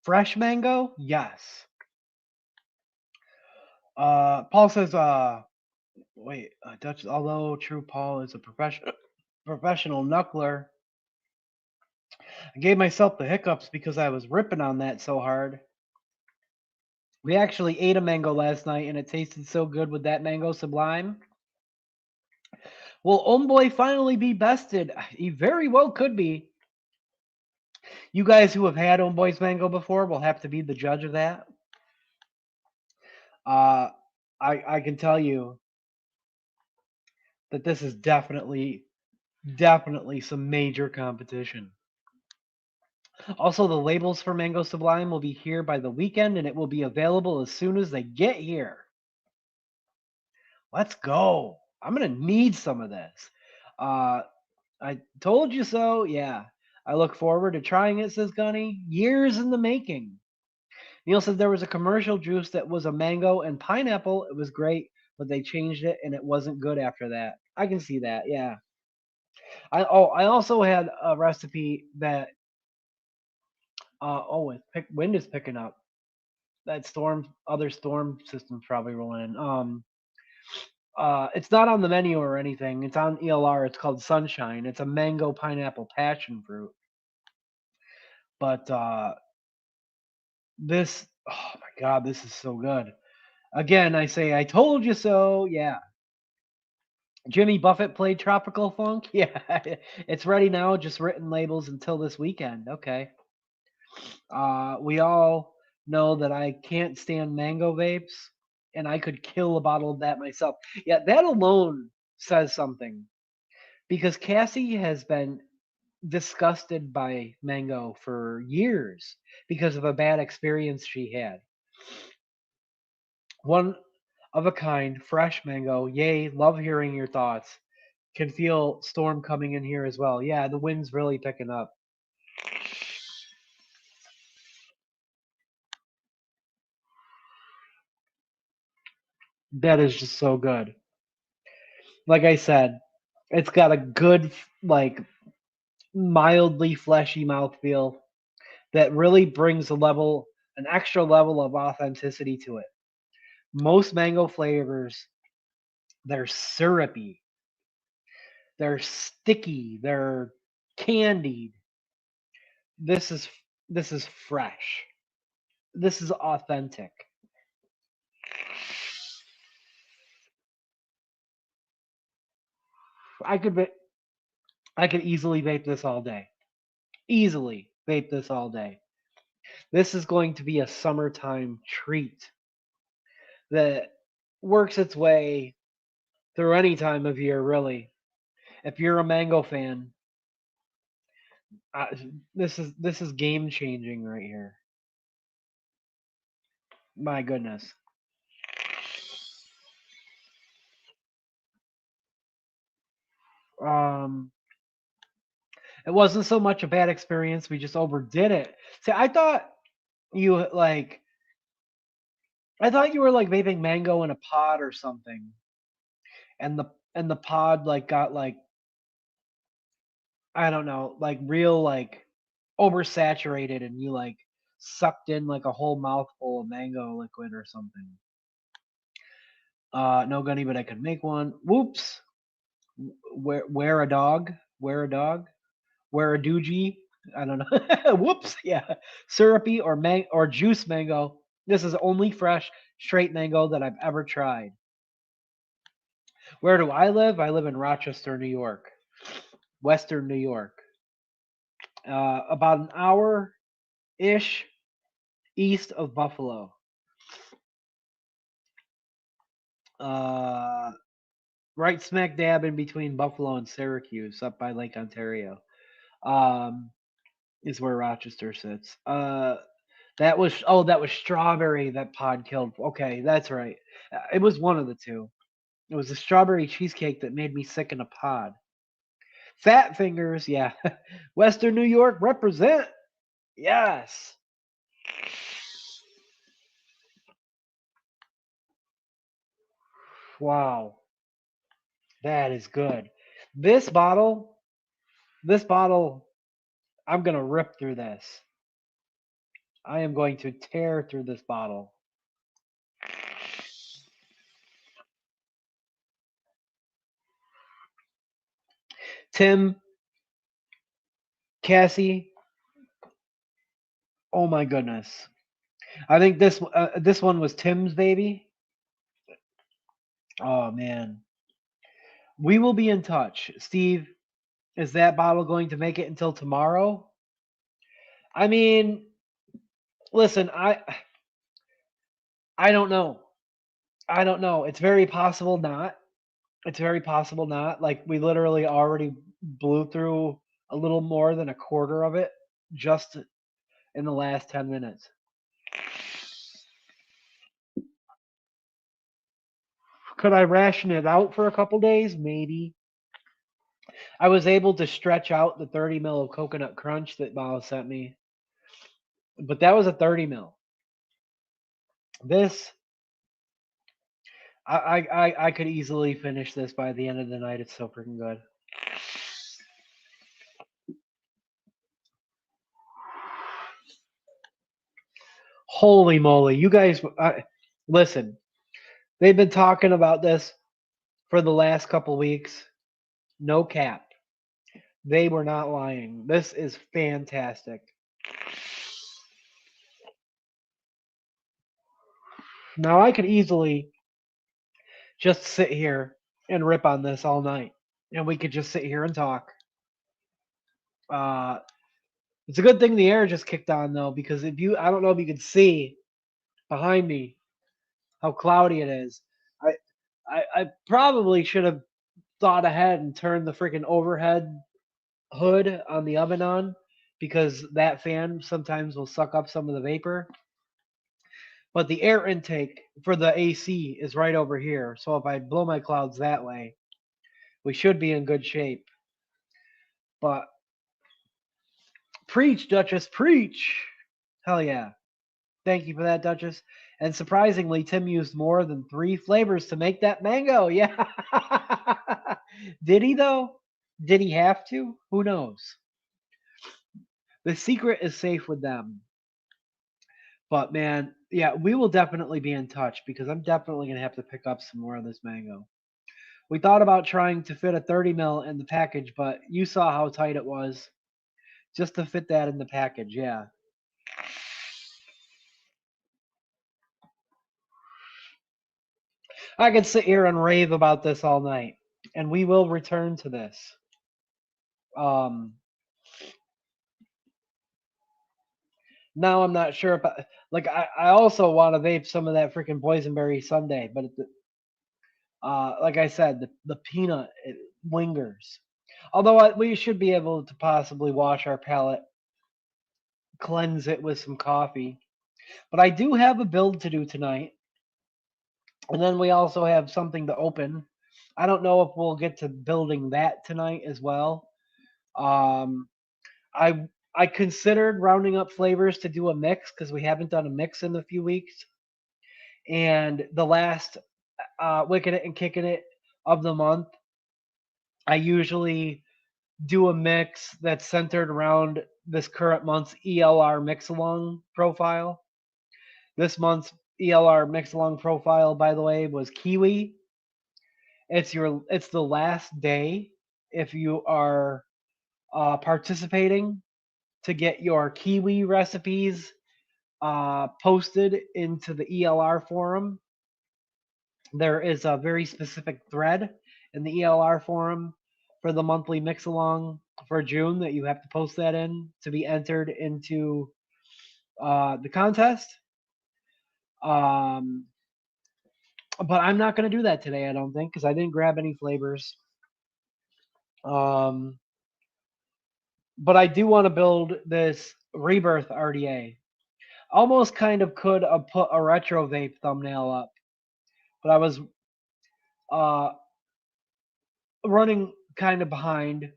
fresh mango? Yes. Paul says, wait, Dutch, although true Paul is a professional knuckler, I gave myself the hiccups because I was ripping on that so hard. We actually ate a mango last night and it tasted so good with that mango sublime. Will Omboy finally be bested? He very well could be. You guys who have had Omboy's mango before will have to be the judge of that. I can tell you that this is definitely some major competition. Also, the labels for Mango Sublime will be here by the weekend, and it will be available as soon as they get here. Let's go. I'm going to need some of this. I told you so. Yeah. I look forward to trying it, says Gunny. Years in the making. Neil said there was a commercial juice that was a mango and pineapple. It was great, but they changed it, and it wasn't good after that. I can see that. Yeah. I also had a recipe that wind is picking up. That other storm system's probably rolling in. It's not on the menu or anything. It's on ELR. It's called Sunshine. It's a mango pineapple passion fruit. But this, oh my God, this is so good. Again, I say, I told you so. Yeah. Jimmy Buffett played Tropical Funk. Yeah, it's ready now. Just written labels until this weekend. Okay. We all know that I can't stand mango vapes, and I could kill a bottle of that myself. Yeah, that alone says something, because Cassie has been disgusted by mango for years because of a bad experience she had. One of a kind, fresh mango. Yay, love hearing your thoughts. Can feel storm coming in here as well. Yeah, the wind's really picking up. That is just so good. Like I said, it's got a good, like, mildly fleshy mouthfeel that really brings an extra level of authenticity to it. Most mango flavors, they're syrupy, they're sticky, they're candied. This is this is fresh. This is authentic. I could va- I could easily vape this all day. Easily vape this all day. This is going to be a summertime treat that works its way through any time of year, really. If you're a mango fan, uh, this is game changing right here. My goodness. Um, it wasn't so much a bad experience. We just overdid it. See, you like I thought you were like vaping mango in a pod or something, and the pod like got like I don't know, like real like oversaturated, and you like sucked in like a whole mouthful of mango liquid or something. No gunny, but I could make one. Whoops. Wear a dog. Wear a dog. Wear a doogie. I don't know. Whoops. Yeah. Syrupy or juice mango. This is only fresh, straight mango that I've ever tried. Where do I live? I live in Rochester, New York, Western New York. About an hour ish east of Buffalo. Uh, right smack dab in between Buffalo and Syracuse, up by Lake Ontario. Um, is where Rochester sits. That was strawberry that pod killed. Okay, that's right. It was one of the two. It was the strawberry cheesecake that made me sick in a pod. Fat fingers, yeah. Western New York represent. Yes. Wow, that is good. This bottle, this bottle, I'm gonna rip through this. I am going to tear through this bottle. Tim, Cassie, oh my goodness. I think this one was Tim's baby. Oh man. We will be in touch. Steve, is that bottle going to make it until tomorrow? I mean, listen, I don't know. I don't know. It's very possible not. It's very possible not. Like we literally already blew through a little more than a quarter of it just in the last 10 minutes. Could I ration it out for a couple days? Maybe. I was able to stretch out the 30 mil of coconut crunch that Miles sent me, but that was a 30 mil. This, I could easily finish this by the end of the night. It's so freaking good. Holy moly. You guys, listen, they've been talking about this for the last couple weeks. No cap. They were not lying. This is fantastic. Now I could easily just sit here and rip on this all night, and we could just sit here and talk. Uh, it's a good thing the air just kicked on though, because I don't know if you can see behind me how cloudy it is. I, I probably should have thought ahead and turned the freaking overhead hood on the oven on, because that fan sometimes will suck up some of the vapor. But the air intake for the AC is right over here. So if I blow my clouds that way, we should be in good shape. But preach, Duchess, preach. Hell yeah. Thank you for that, Duchess. And surprisingly, Tim used more than 3 flavors to make that mango. Yeah. Did he, though? Did he have to? Who knows? The secret is safe with them. But man, Yeah, we will definitely be in touch because I'm definitely gonna have to pick up some more of this mango. We thought about trying to fit a 30 mil in the package, but you saw how tight it was just to fit that in the package. Yeah, I could sit here and rave about this all night, and we will return to this. Um, Now I'm not sure if I also want to vape some of that freaking boysenberry Sunday, but like I said, the peanut it lingers. Although we should be able to possibly wash our palate, cleanse it with some coffee. But I do have a build to do tonight, and then we also have something to open. I don't know if we'll get to building that tonight as well. Um, I considered rounding up flavors to do a mix because we haven't done a mix in a few weeks. And the last Wickin It and Kicking It of the month, I usually do a mix that's centered around this current month's ELR mix along profile. This month's ELR mix along profile, by the way, was kiwi. It's the last day if you are participating to get your kiwi recipes posted into the ELR forum. There is a very specific thread in the ELR forum for the monthly mix along for June that you have to post that in to be entered into the contest. Um, but I'm not going to do that today, I don't think, because I didn't grab any flavors. Um, but I do want to build this Rebirth RDA. Almost kind of could have put a retro vape thumbnail up, but I was uh, running kind of behind,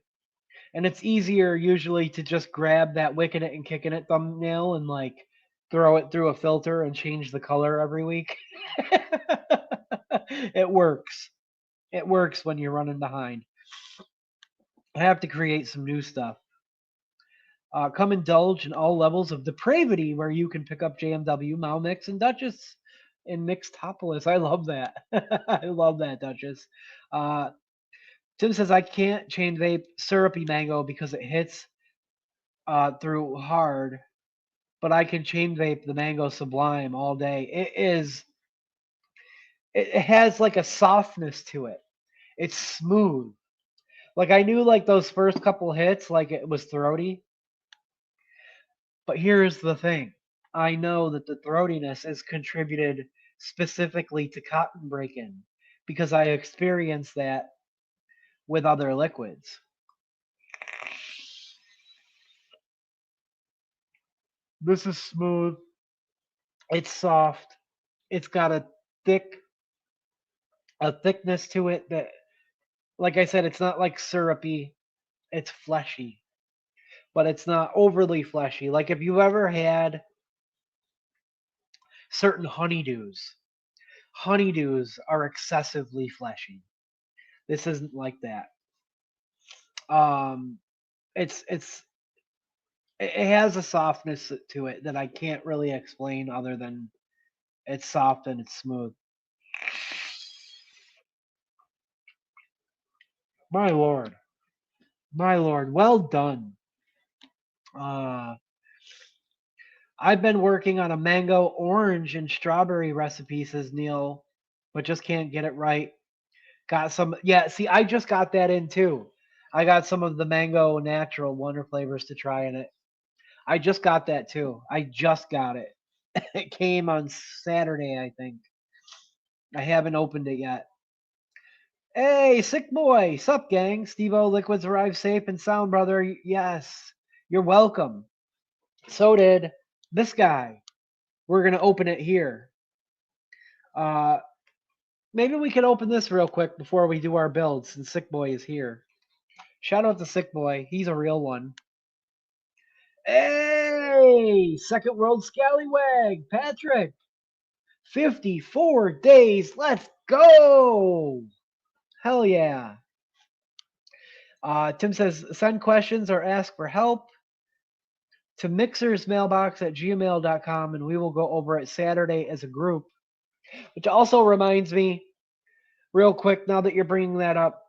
and it's easier usually to just grab that Wickin It and Kicking It thumbnail and like throw it through a filter and change the color every week. It works. It works when you're running behind. I have to create some new stuff. Come indulge in all levels of depravity where you can pick up JMW, Malmix, and Duchess in Mixtopolis. I love that. I love that, Duchess. Uh, Tim says, I can't chain vape syrupy mango because it hits through hard, but I can chain vape the mango sublime all day. It has like a softness to it. It's smooth. Like I knew like those first couple hits, like it was throaty. But here's the thing. I know that the throatiness is contributed specifically to cotton break-in because I experienced that with other liquids. This is smooth. It's soft. It's got a thickness to it that, like I said, it's not like syrupy. It's fleshy, but it's not overly fleshy. Like if you've ever had certain honeydews are excessively fleshy. This isn't like that. Um, it's it has a softness to it that I can't really explain other than it's soft and it's smooth. My lord, my lord, well done. Uh, I've been working on a mango, orange, and strawberry recipe, says Neil, but just can't get it right. Got some, yeah. See, I just got that in too. I got some of the mango natural wonder flavors to try in it. I just got that too. I just got it. It came on Saturday, I think. I haven't opened it yet. Hey, sick boy. Sup, gang? Steve-O, liquids arrived safe and sound, brother. Yes, you're welcome. So did this guy. We're going to open it here. Uh, Maybe we can open this real quick before we do our build since Sick Boy is here. Shout out to Sick Boy. He's a real one. Hey, Second World Scallywag, Patrick. 54 days. Let's go. Hell yeah. Tim says, send questions or ask for help. to mixersmailbox@gmail.com, and we will go over it Saturday as a group. Which also reminds me, real quick, now that you're bringing that up,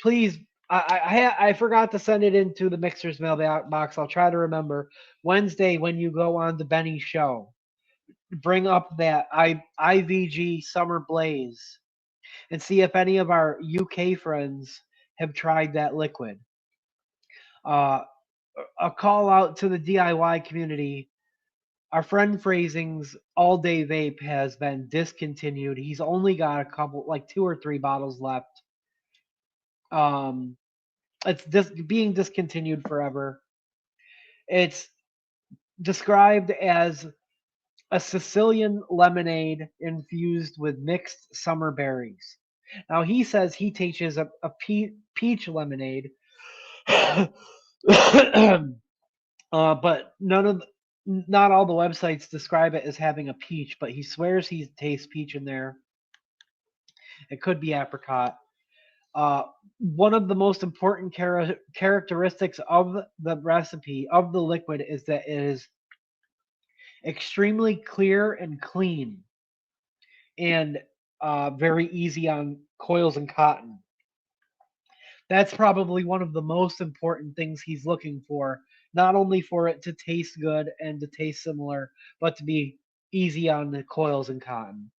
please, I forgot to send it into the Mixers mailbox. I'll try to remember. Wednesday, when you go on the Benny show, bring up that IVG Summer Blaze and see if any of our UK friends have tried that liquid. A call out to the DIY community. Our friend Phrasing's all day vape has been discontinued. He's only got a couple, like 2 or 3 bottles left. It's being discontinued forever. It's described as a Sicilian lemonade infused with mixed summer berries. Now he says he teaches a peach lemonade, but not all the websites describe it as having a peach. But he swears he tastes peach in there. It could be apricot. One of the most important characteristics of the recipe of the liquid is that it is extremely clear and clean, and very easy on coils and cotton. That's probably one of the most important things he's looking for. Not only for it to taste good and to taste similar, but to be easy on the coils and cotton.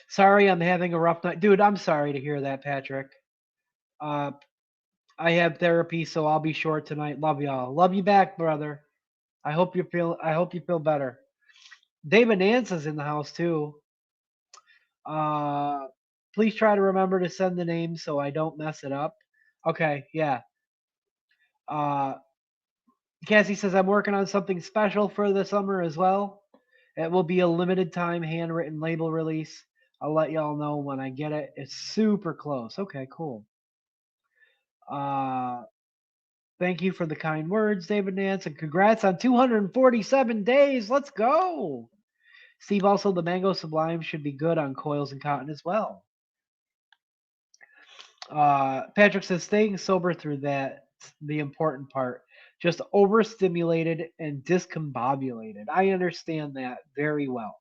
Sorry, I'm having a rough night, dude. I'm sorry to hear that, Patrick. I have therapy, so I'll be short tonight. Love y'all. Love you back, brother. I hope you feel better. David Nance is in the house too. Please try to remember to send the name so I don't mess it up. Okay, yeah. Cassie says I'm working on something special for the summer as well. It will be a limited time handwritten label release. I'll let y'all know when I get it. It's super close. Okay, cool. Thank you for the kind words, David Nance, and congrats on 247 days. Let's go. Steve, also the Mango Sublime should be good on coils and cotton as well. Patrick says staying sober through that, the important part. Just overstimulated and discombobulated. I understand that very well.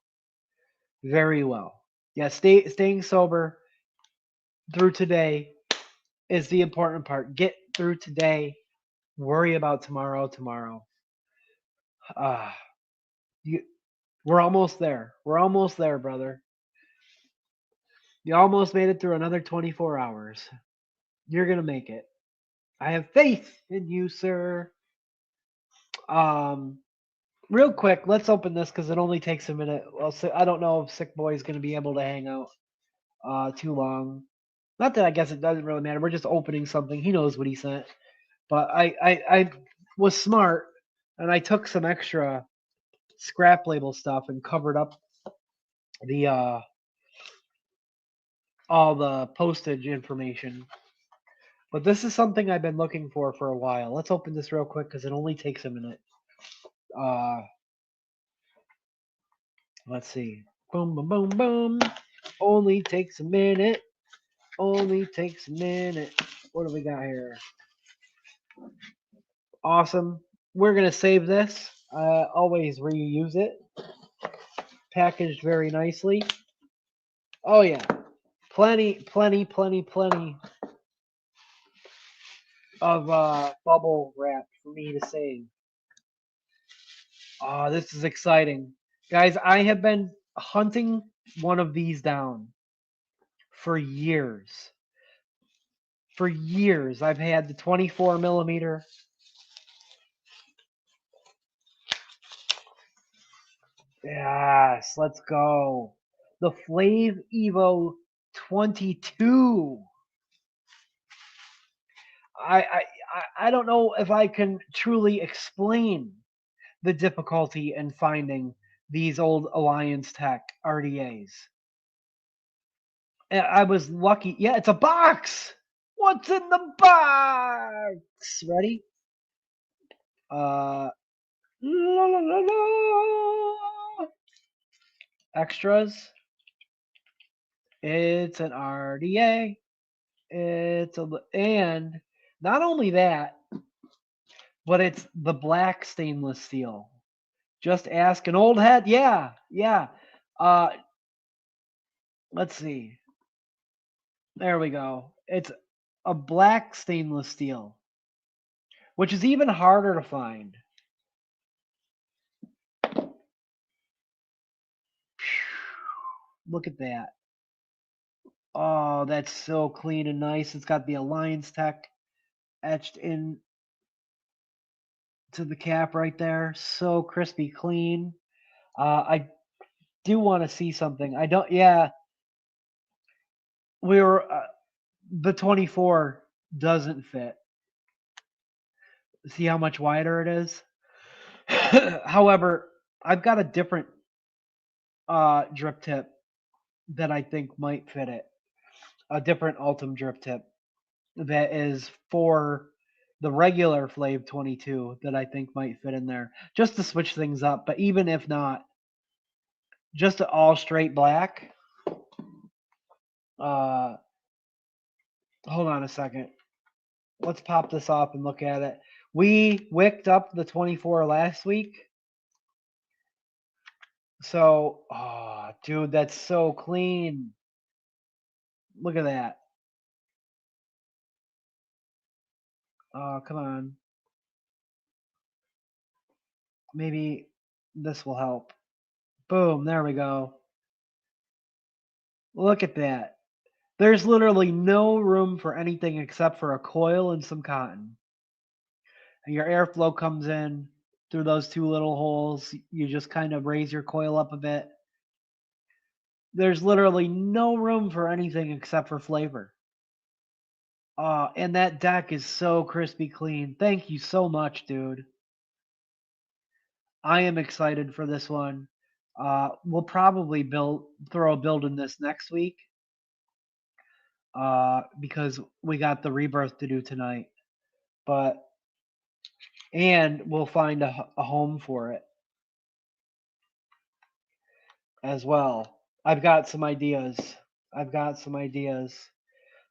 Very well. Yeah, staying sober through today is the important part. Get through today. Worry about tomorrow. We're almost there. We're almost there, brother. You almost made it through another 24 hours. You're going to make it. I have faith in you, sir. Real quick, let's open this because it only takes a minute. Well, I don't know if Sick Boy is going to be able to hang out too long. Not that I guess it doesn't really matter. We're just opening something. He knows what he sent. But I was smart, and I took some extra scrap label stuff and covered up the all the postage information. But this is something I've been looking for a while. Let's open this real quick because it only takes a minute. Let's see. Boom, boom, boom, boom. Only takes a minute. Only takes a minute. What do we got here? Awesome. We're going to save this. Always reuse it. Packaged very nicely. Oh, yeah. Plenty of bubble wrap for me to save. Oh, this is exciting. Guys, I have been hunting one of these down for years. For years, I've had the 24 millimeter. Yes, let's go. The Flav Evo 22. I don't know if I can truly explain the difficulty in finding these old Alliance Tech RDAs. I was lucky. Yeah, it's a box. What's in the box? Ready? La, la, la, la. Extras. It's an RDA. And not only that, but it's the black stainless steel. Just ask an old head. Yeah, yeah. Uh, let's see. There we go. It's a black stainless steel, which is even harder to find. Look at that. Oh, that's so clean and nice. It's got the Alliance Tech etched in to the cap right there. So crispy clean. I do want to see something. I don't. Yeah, we were. The 24 doesn't fit. See how much wider it is. However, I've got a different drip tip that I think might fit it. A different Ultim drip tip that is for the regular Flav 22 that I think might fit in there, just to switch things up. But even if not, just all straight black. Hold on a second. Let's pop this off and look at it. We wicked up the 24 last week. So, oh, dude, that's so clean. Look at that. Oh, come on. Maybe this will help. Boom, there we go. Look at that. There's literally no room for anything except for a coil and some cotton. And your airflow comes in through those two little holes. You just kind of raise your coil up a bit. There's literally no room for anything except for flavor. And that deck is so crispy clean. Thank you so much, dude. I am excited for this one. We'll probably throw a build in this next week because we got the rebirth to do tonight. And we'll find a home for it as well. I've got some ideas.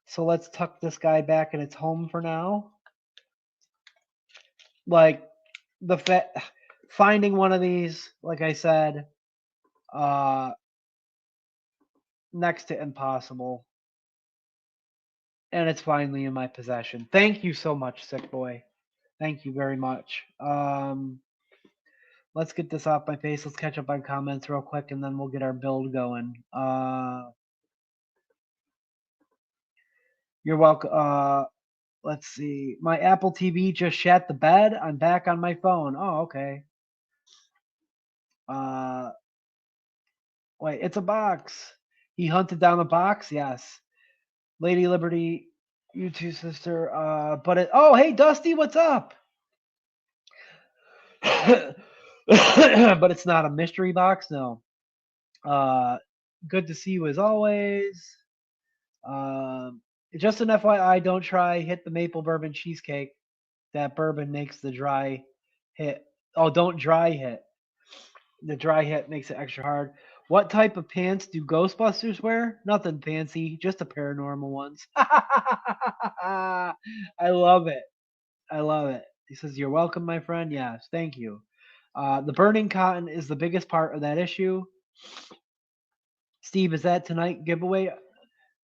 So let's tuck this guy back in its home for now. Like finding one of these, like I said, next to impossible. And it's finally in my possession. Thank you so much, Sick Boy. Thank you very much. Let's get this off my face. Let's catch up on comments real quick, and then we'll get our build going. You're welcome. Let's see. My Apple TV just shat the bed. I'm back on my phone. Oh, okay. Wait, it's a box. He hunted down a box. Yes. Lady Liberty, you too, sister. But it. Oh, hey, Dusty, what's up? But it's not a mystery box. No. Good to see you as always. Just an FYI, don't try hit the maple bourbon cheesecake. That bourbon makes the dry hit. Oh, don't dry hit. The dry hit makes it extra hard. What type of pants do Ghostbusters wear? Nothing fancy, just a pair of normal ones. I love it. I love it. He says, "You're welcome, my friend." Yes, thank you. The burning cotton is the biggest part of that issue. Steve, is that tonight giveaway?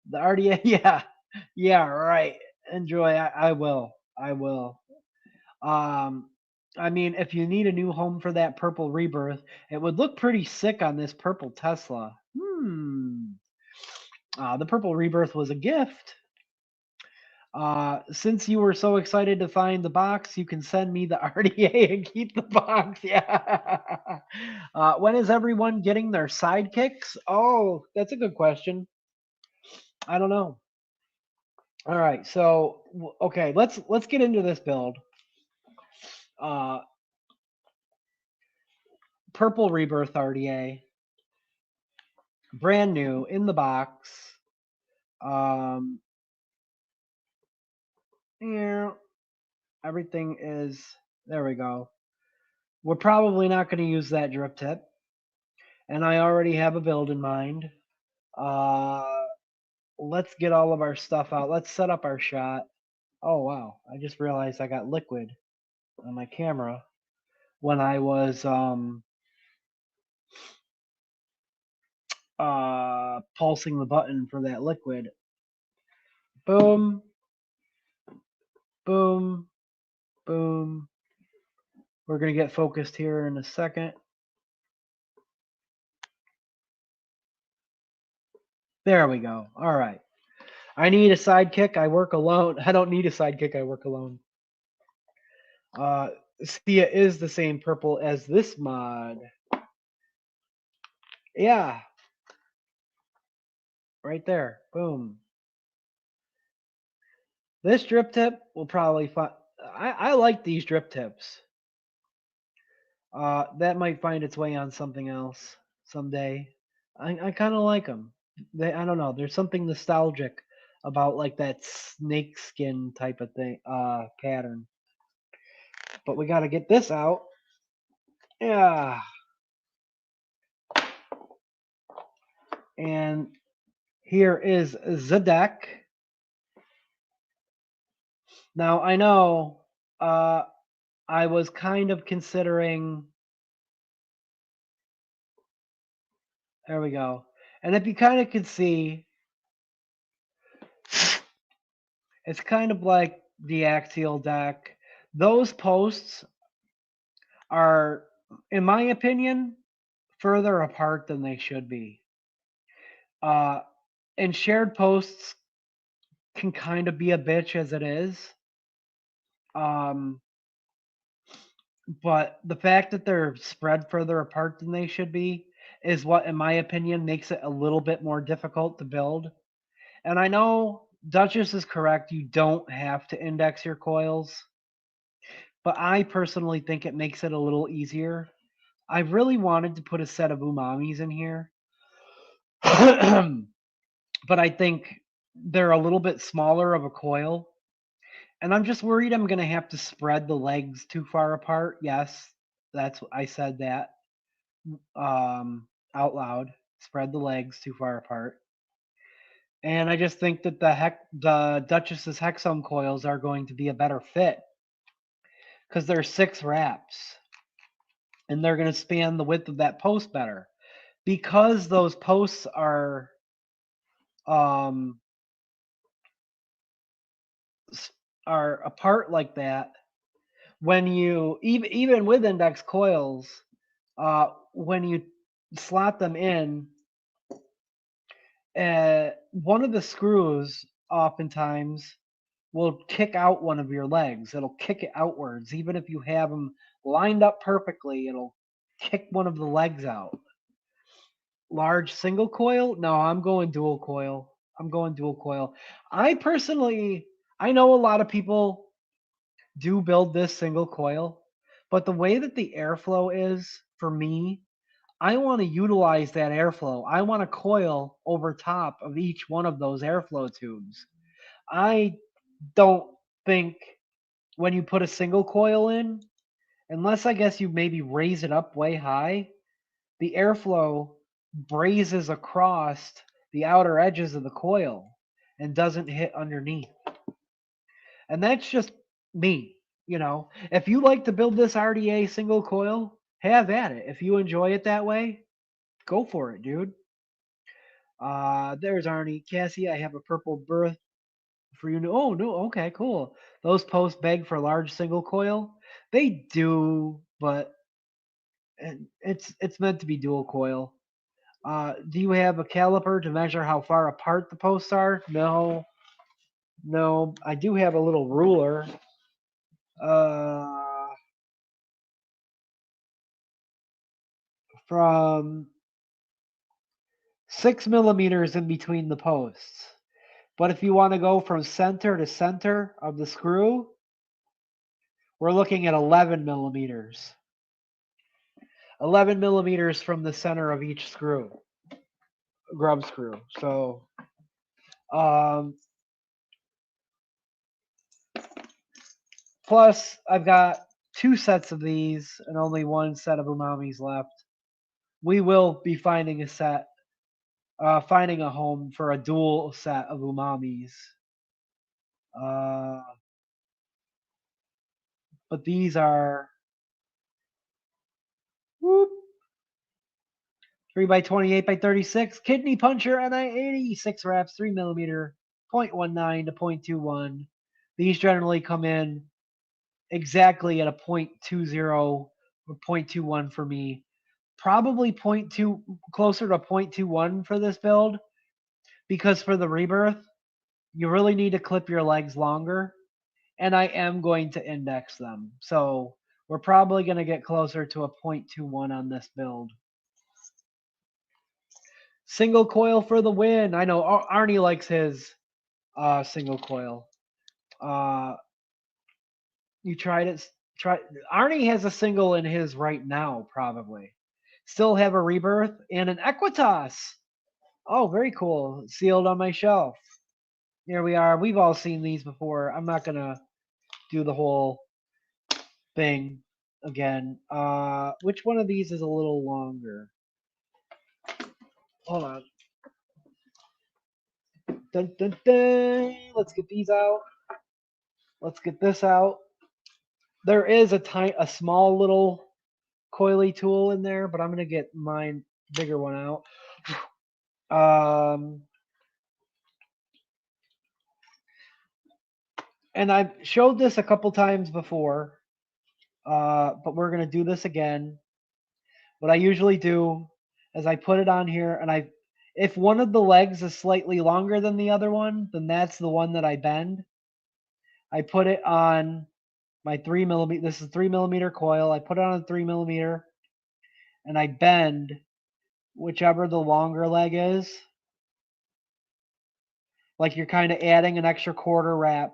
The RDA? Yeah. Yeah, right. Enjoy. I will. I will. I mean, if you need a new home for that purple rebirth, it would look pretty sick on this purple Tesla. The purple rebirth was a gift. Since you were so excited to find the box, you can send me the RDA and keep the box. Yeah. When is everyone getting their sidekicks? Oh, that's a good question. I don't know. All right, so okay, let's get into this build. Purple Rebirth RDA, brand new in the box. Yeah, everything is there. We go. We're probably not going to use that drip tip, and I already have a build in mind. Let's get all of our stuff out. Let's set up our shot. Oh wow! I just realized I got liquid. on my camera when I was pulsing the button for that liquid. Boom, boom, boom. We're going to get focused here in a second. There we go. All right. I need a sidekick. I work alone. I don't need a sidekick. I work alone. See, it is the same purple as this mod. Yeah. Right there. Boom. This drip tip will probably find. I like these drip tips. That might find its way on something else someday. I kind of like them. I don't know. There's something nostalgic about like that snake skin type of thing pattern. But we got to get this out. Yeah. And here is the deck. Now I know I was kind of considering. There we go. And if you kind of could see, it's kind of like the axial deck. Those posts are, in my opinion, further apart than they should be. And shared posts can kind of be a bitch as it is. But the fact that they're spread further apart than they should be is what, in my opinion, makes it a little bit more difficult to build. And I know Duchess is correct. You don't have to index your coils. But I personally think it makes it a little easier. I really wanted to put a set of umamis in here. But I think they're a little bit smaller of a coil. And I'm just worried I'm going to have to spread the legs too far apart. Yes, I said that out loud. Spread the legs too far apart. And I just think that the Duchess's Hexome coils are going to be a better fit because they're 6 wraps. And they're going to span the width of that post better. Because those posts are apart like that, when you even with index coils, when you slot them in, one of the screws oftentimes will kick out one of your legs. It'll kick it outwards. Even if you have them lined up perfectly, it'll kick one of the legs out. Large single coil? No, I'm going dual coil. I personally, I know a lot of people do build this single coil, but the way that the airflow is for me, I want to utilize that airflow. I want a coil over top of each one of those airflow tubes. I don't think when you put a single coil in, unless I guess you maybe raise it up way high, the airflow brazes across the outer edges of the coil and doesn't hit underneath. And that's just me. If you like to build this RDA single coil, have at it. If you enjoy it that way, go for it, dude. There's Arnie. Cassie, I have a purple birth for you. Oh, no. Okay, cool. Those posts beg for large single coil. They do, but it's meant to be dual coil. Do you have a caliper to measure how far apart the posts are? No. I do have a little ruler. From 6 millimeters in between the posts. But if you want to go from center to center of the screw, we're looking at 11 millimeters. 11 millimeters from the center of each screw, grub screw. So, plus I've got 2 sets of these and only 1 set of umamis left. We will be finding a home for a dual set of umamis. But these are whoop, 3 by 28 by 36 kidney puncher NI80 6 wraps 3 millimeter 0.19 to 0.21. These generally come in exactly at a 0.20 or 0.21 for me. Probably 0.2 closer to 0.21 for this build, because for the rebirth you really need to clip your legs longer, and I am going to index them. So we're probably going to get closer to a 0.21 on this build. Single coil for the win. I know Arnie likes his single coil. You tried it. Arnie has a single in his right now, probably. Still have a rebirth and an Equitas. Oh, very cool. Sealed on my shelf. Here we are. We've all seen these before. I'm not gonna do the whole thing again. Which one of these is a little longer? Hold on. Dun, dun, dun. Let's get these out. Let's get this out. There is a small little coily tool in there, but I'm gonna get mine bigger one out. And I've showed this a couple times before, but we're gonna do this again. What I usually do is I put it on here, and if one of the legs is slightly longer than the other one, then that's the one that I bend. I put it on my 3 millimeter. This is 3 millimeter coil. I put it on a 3 millimeter, and I bend whichever the longer leg is. Like you're kind of adding an extra quarter wrap.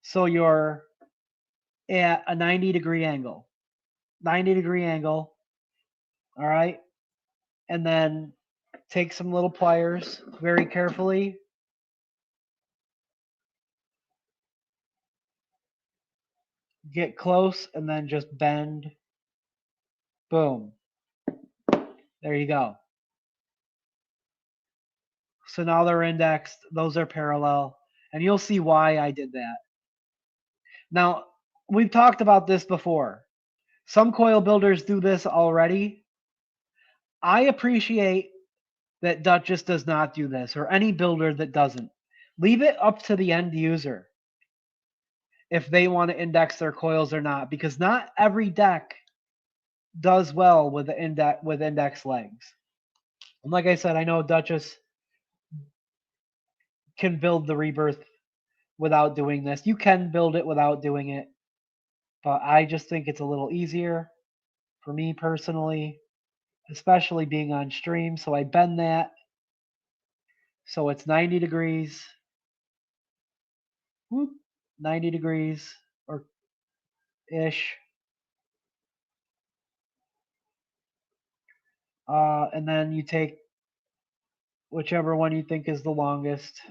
So you're at a 90-degree angle. 90-degree angle. All right. And then take some little pliers very carefully. Get close and then just bend. Boom. There you go. So now they're indexed. Those are parallel. And you'll see why I did that. Now, we've talked about this before. Some coil builders do this already. I appreciate that Duchess does not do this, or any builder that doesn't. Leave it up to the end user if they want to index their coils or not, because not every deck does well with index legs. And like I said, I know Duchess can build the rebirth without doing this. You can build it without doing it, but I just think it's a little easier for me personally, especially being on stream. So I bend that so it's 90 degrees. Whoop, 90 degrees or ish. And then you take whichever one you think is the longest.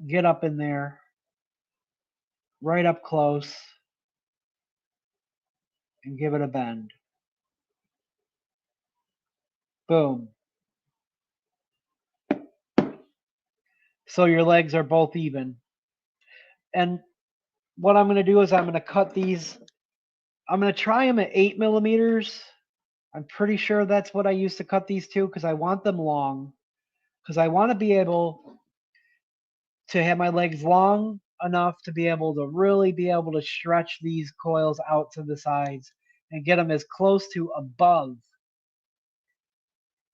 Get up in there, right up close, and give it a bend. Boom. So your legs are both even. And what I'm going to do is I'm going to cut these. I'm going to try them at 8 millimeters. I'm pretty sure that's what I used to cut these to, because I want them long. Because I want to be able to have my legs long enough to be able to really be able to stretch these coils out to the sides and get them as close to above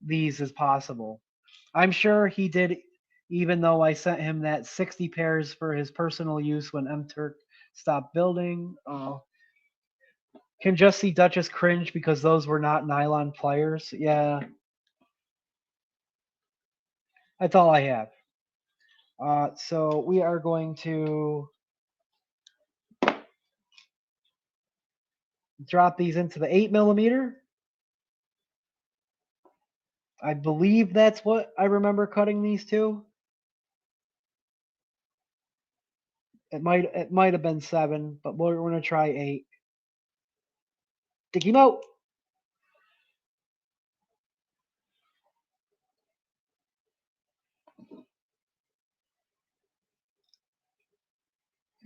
these as possible. I'm sure he did, even though I sent him that 60 pairs for his personal use when M-Turk stopped building. Can just see Duchess cringe because those were not nylon pliers. Yeah. That's all I have. So we are going to drop these into the 8 millimeter. I believe that's what I remember cutting these to. It might have been 7, but we're going to try 8. Stick him out.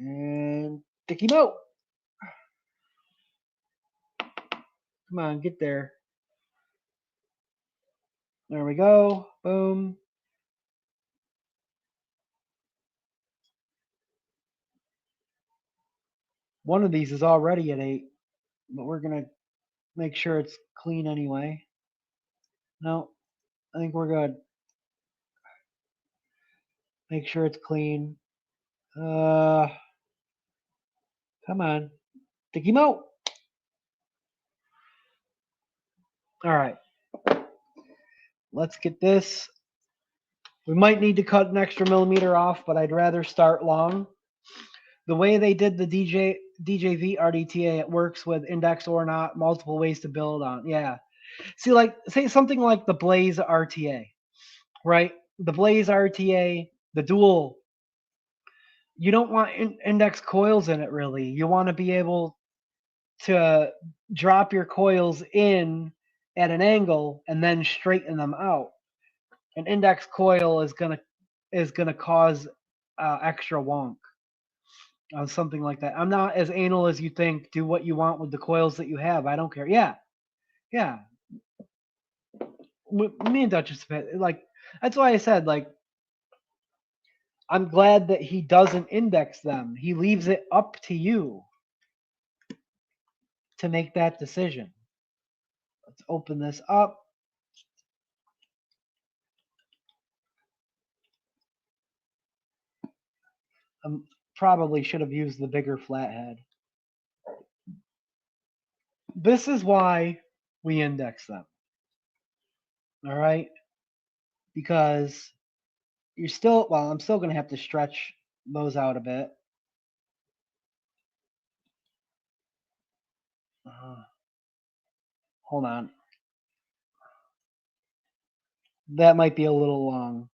And stick him out. Come on, get there. There we go. Boom. One of these is already at 8, but we're going to make sure it's clean anyway. No, I think we're good. Make sure it's clean. Come on. Stick him out. All right. Let's get this. We might need to cut an extra millimeter off, but I'd rather start long. The way they did the DJV RDTA, it works with index or not, multiple ways to build on. Yeah. See, like, say something like the Blaze RTA, right? The Blaze RTA, the dual, you don't want index coils in it, really. You want to be able to drop your coils in at an angle and then straighten them out. An index coil is gonna cause extra wonk on something like that. I'm not as anal as you think. Do what you want with the coils that you have. I don't care. Yeah, yeah. Me and Duchess, like, that's why I said, like, I'm glad that he doesn't index them. He leaves it up to you to make that decision. Let's open this up. Probably should have used the bigger flathead. This is why we index them. All right? Because you're still, well, I'm still going to have to stretch those out a bit. Hold on. That might be a little long.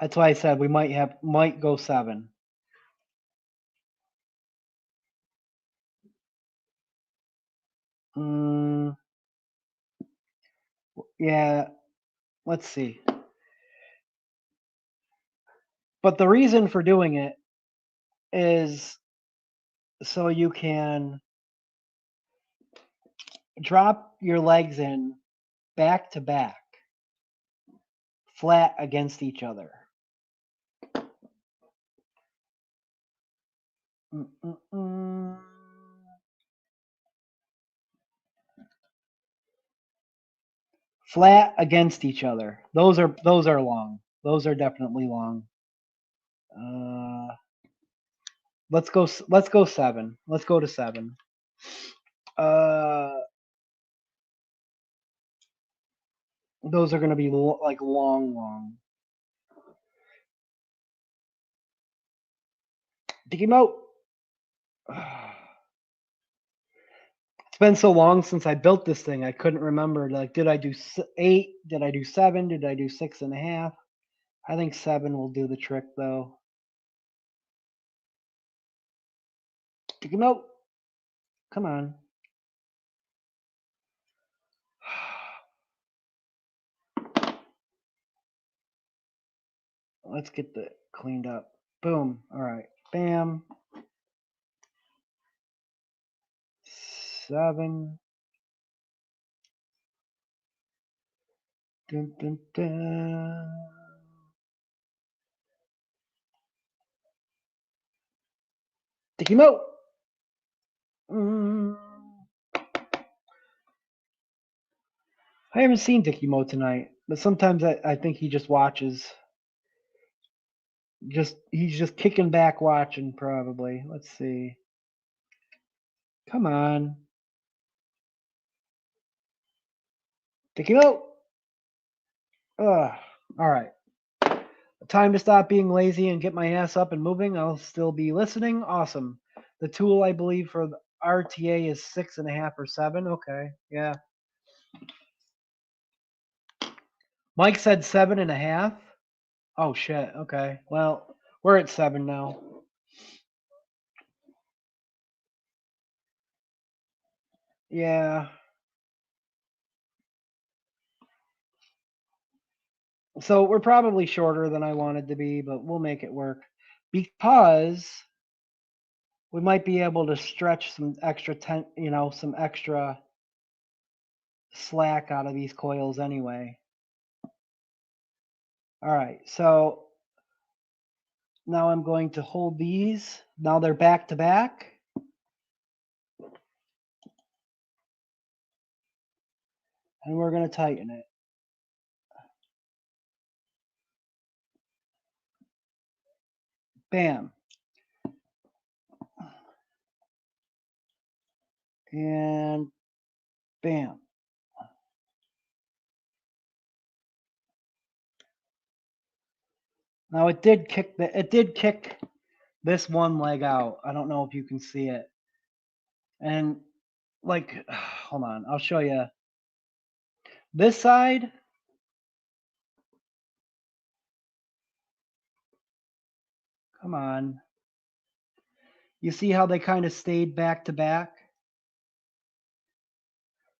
That's why I said we might go 7. Yeah, let's see. But the reason for doing it is so you can drop your legs in back to back, flat against each other. Flat against each other. Those are long. Those are definitely long. Let's go 7. Let's go to 7. Those are going to be like long. Dig him out. It's been so long since I built this thing. I couldn't remember. Like, did I do 8? Did I do 7? Did I do 6.5? I think 7 will do the trick, though. Dig him out. Come on. Let's get the cleaned up. Boom. All right. Bam. 7. Dun, dun, dun. Take him out. I haven't seen Dickie Mo tonight, but sometimes I think he just watches. He's just kicking back watching, probably. Let's see. Come on. Dickie Mo. Ugh. All right. Time to stop being lazy and get my ass up and moving. I'll still be listening. Awesome. The tool, I believe, for the RTA is 6.5 or 7. Okay. Yeah. Mike said 7.5. Oh shit. Okay. Well, we're at 7 now. Yeah. So we're probably shorter than I wanted to be, but we'll make it work because we might be able to stretch some extra some extra slack out of these coils anyway. All right, so now I'm going to hold these. Now they're back to back. And we're going to tighten it. Bam. And bam. Now it did kick this one leg out. I don't know if you can see it. And like, hold on, I'll show you. This side, come on. You see how they kind of stayed back to back?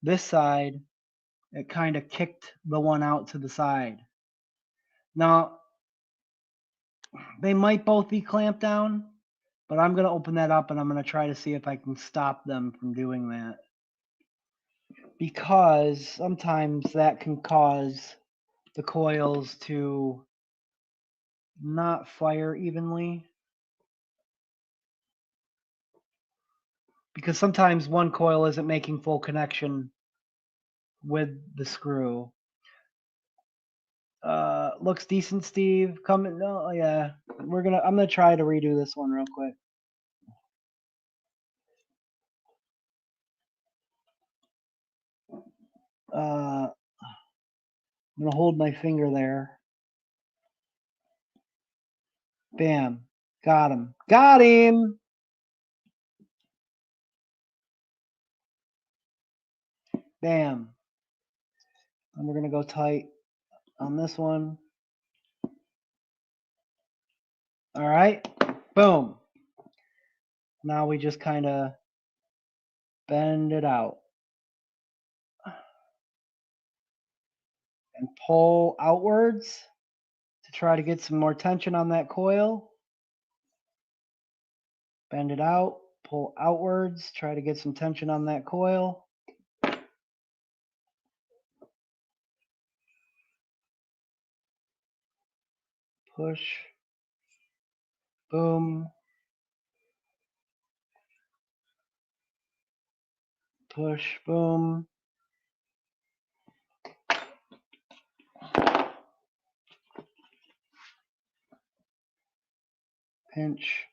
This side, it kind of kicked the one out to the side. Now, they might both be clamped down, but I'm going to open that up and I'm going to try to see if I can stop them from doing that. Because sometimes that can cause the coils to not fire evenly. Because sometimes one coil isn't making full connection with the screw. Looks decent, Steve. No, yeah. I'm gonna try to redo this one real quick. I'm gonna hold my finger there. Bam. Got him. Got him! Bam. And we're gonna go tight on this one. All right. Boom. Now we just kind of bend it out. And pull outwards to try to get some more tension on that coil. Bend it out, pull outwards, try to get some tension on that coil. Push. Boom. Push. Boom. Pinch.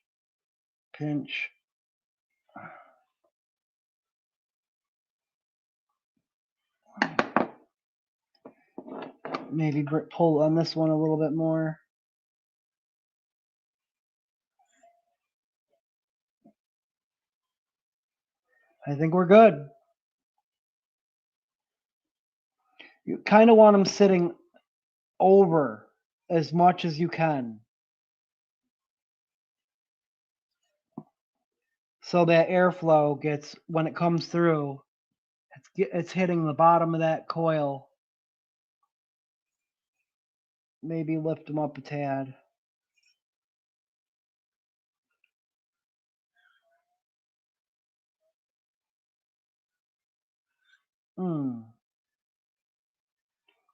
Pinch. Maybe pull on this one a little bit more. I think we're good. You kind of want them sitting over as much as you can, so that airflow gets, when it comes through, it's hitting the bottom of that coil. Maybe lift them up a tad.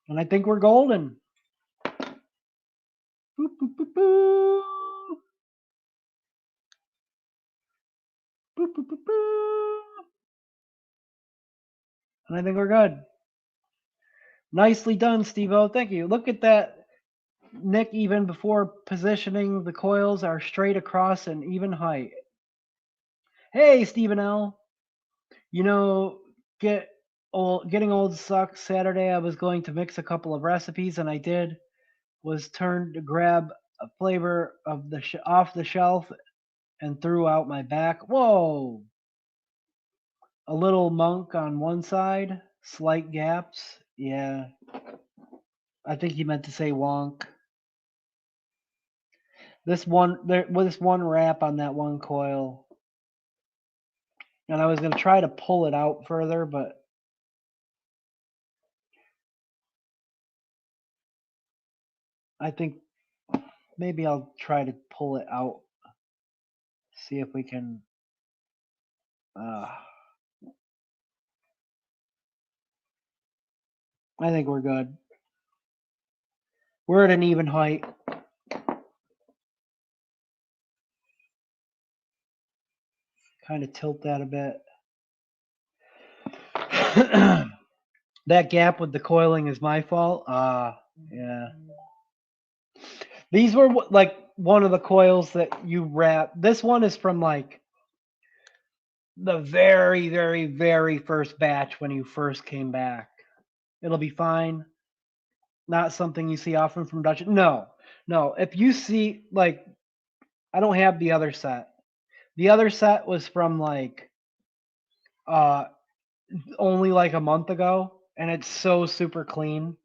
And I think we're golden. Boop, boop, boop, boop. Boop, boop, boop, boop. And I think we're good. Nicely done, Steve-O. Thank you. Look at that, Nick, even before positioning, the coils are straight across an even height. Hey, Stephen L. You know, getting old sucks. Saturday I was going to mix a couple of recipes, and I did. Was turned to grab a flavor of off the shelf and threw out my back. Whoa! A little monk on one side, slight gaps. Yeah. I think he meant to say wonk. This one wrap on that one coil. And I was going to try to pull it out further, but I think maybe I'll try to pull it out. See if we can I think we're good. We're at an even height. Kind of tilt that a bit. That gap with the coiling is my fault. Yeah. These were like one of the coils that you wrap. This one is from like the very, very, very first batch when you first came back. It'll be fine. Not something you see often from Dutch. No. If you see, like, I don't have the other set. The other set was from like only like a month ago, and it's so super clean.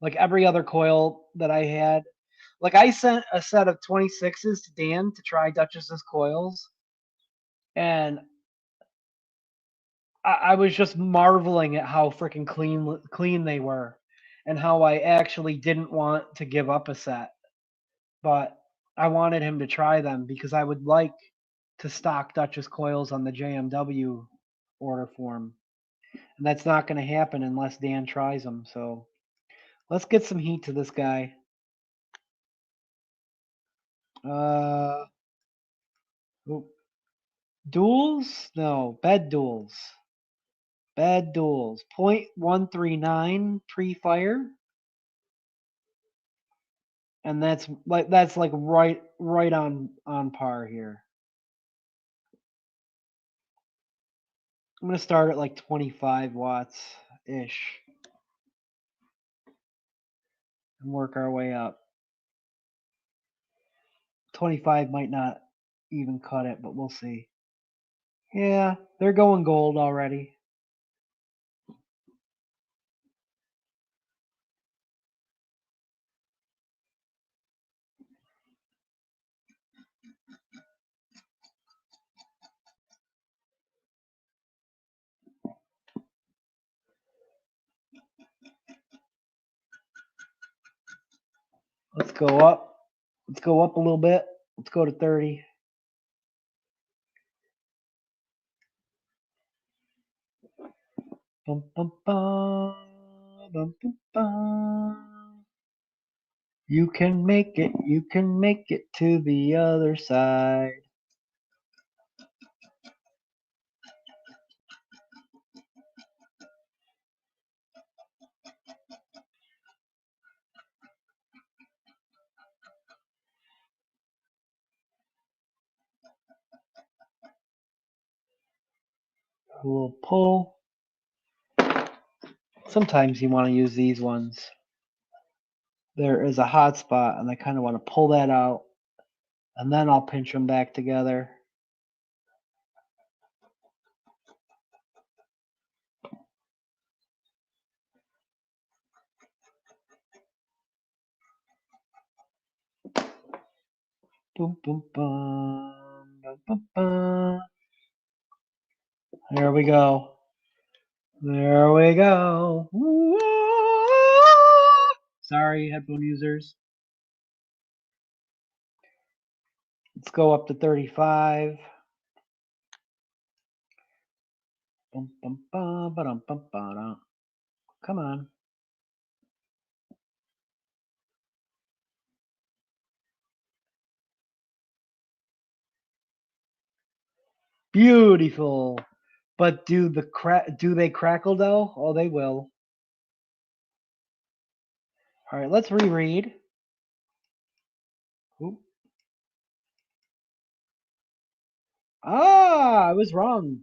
Like every other coil that I had, like I sent a set of 26s to Dan to try Duchess's coils, and I was just marveling at how freaking clean they were, and how I actually didn't want to give up a set, but I wanted him to try them because I would like to stock Duchess coils on the JMW order form. And that's not going to happen unless Dan tries them. So let's get some heat to this guy. Duels? No, bed duels. Bed duels. 0.139 pre-fire. And that's like right on par here. I'm going to start at like 25 watts ish and work our way up. 25 might not even cut it, but we'll see. Yeah, they're going gold already. Let's go up. Let's go up a little bit. Let's go to 30. Bum, bum, bum, bum, bum, bum. You can make it to the other side. We'll pull. Sometimes you want to use these ones. There is a hot spot, and I kind of want to pull that out, and then I'll pinch them back together. Boom, boom, boom, boom, boom, boom. There we go. There we go. Sorry, headphone users. Let's go up to 35. Bum, bum, bum, ba-dum, bum, ba-dum. Come on. Beautiful. But do they crackle though? Oh, they will. All right, let's reread. Oop. I was wrong.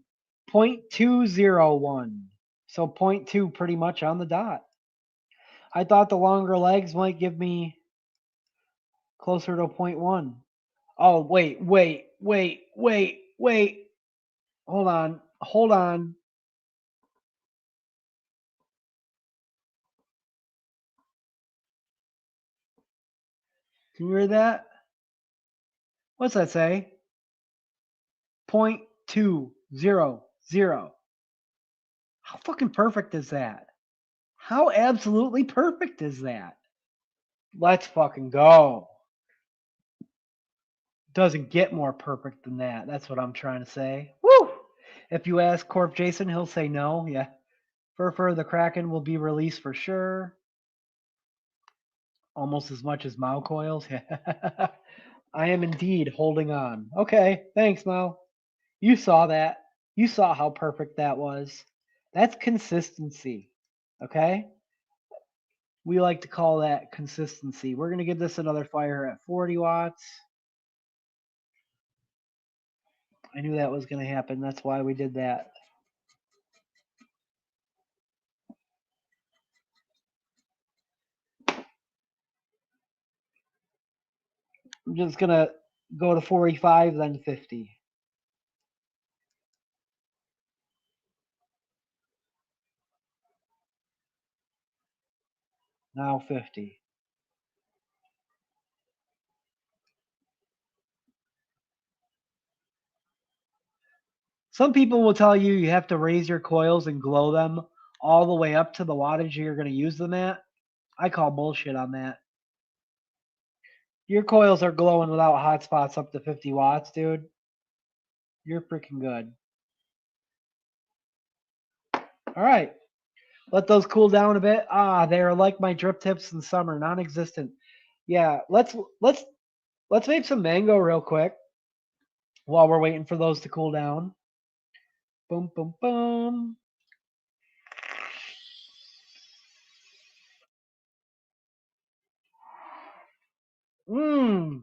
0.201. So 0.2 pretty much on the dot. I thought the longer legs might give me closer to 0.1. Oh, wait. Hold on. Can you hear that? What's that say? 0.200. How fucking perfect is that? How absolutely perfect is that? Let's fucking go. Doesn't get more perfect than that. That's what I'm trying to say. Woo! If you ask Corp Jason, he'll say no. Yeah. Fur, the Kraken will be released for sure. Almost as much as Mao coils. Yeah. I am indeed holding on. Okay, thanks, Mao. You saw that. You saw how perfect that was. That's consistency. Okay? We like to call that consistency. We're going to give this another fire at 40 watts. I knew that was going to happen. That's why we did that. I'm just going to go to 45, then 50. Now 50. Some people will tell you you have to raise your coils and glow them all the way up to the wattage you're going to use them at. I call bullshit on that. Your coils are glowing without hot spots up to 50 watts, dude. You're freaking good. All right. Let those cool down a bit. Ah, they are like my drip tips in summer, non-existent. Yeah, let's make some mango real quick while we're waiting for those to cool down. Boom, boom, boom. Mmm.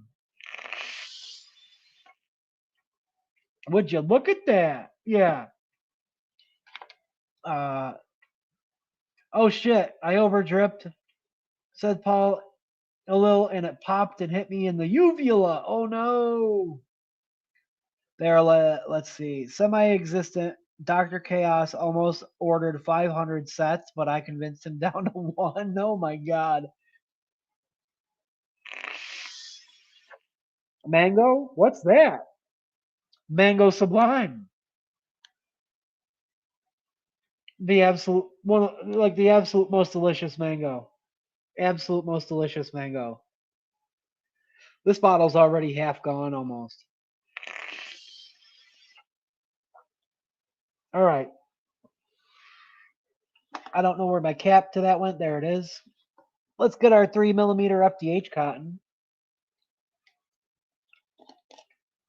Would you look at that? Yeah. Oh shit, I overdripped, said Paul a little, and it popped and hit me in the uvula. Oh no. There, let's see. Semi-existent. Dr. Chaos almost ordered 500 sets, but I convinced him down to one. Oh my god. Mango? What's that? Mango Sublime. The absolute one, like the absolute most delicious mango. Absolute most delicious mango. This bottle's already half gone almost. All right. I don't know where my cap to that went. There it is. Let's get our 3mm FDH cotton.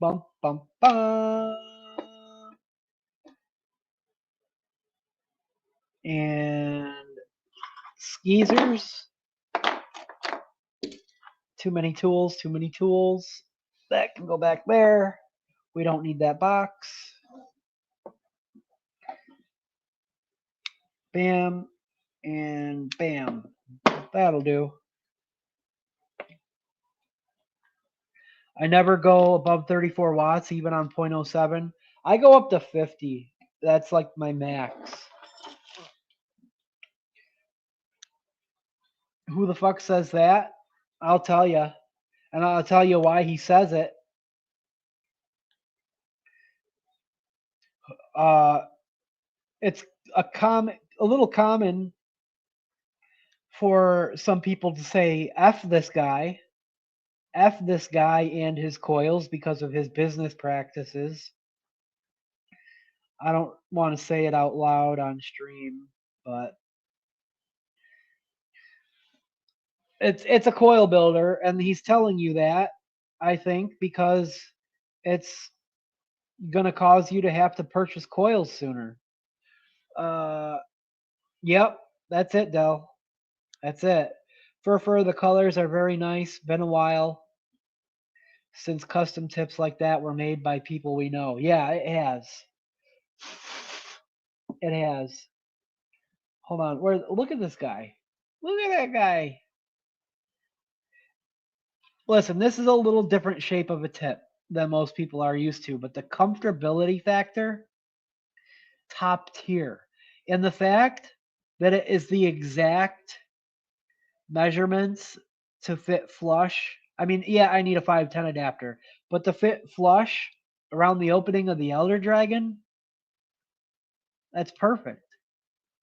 Bum, bum, bum. And skeezers. Too many tools, too many tools. That can go back there. We don't need that box. Bam and bam. That'll do. I never go above 34 watts, even on 0.07. I go up to 50. That's like my max. Who the fuck says that? I'll tell you. And I'll tell you why he says it. It's a little common for some people to say F this guy and his coils because of his business practices. I don't want to say it out loud on stream, but it's a coil builder, and he's telling you that, I think, because it's gonna cause you to have to purchase coils sooner. Yep, that's it, Del. That's it. Fur, the colors are very nice. Been a while since custom tips like that were made by people we know. Yeah, it has. It has. Hold on. Look at this guy. Look at that guy. Listen, this is a little different shape of a tip than most people are used to, but the comfortability factor, top tier. And the fact that it is the exact measurements to fit flush. I mean, yeah, I need a 510 adapter, but to fit flush around the opening of the Elder Dragon, that's perfect.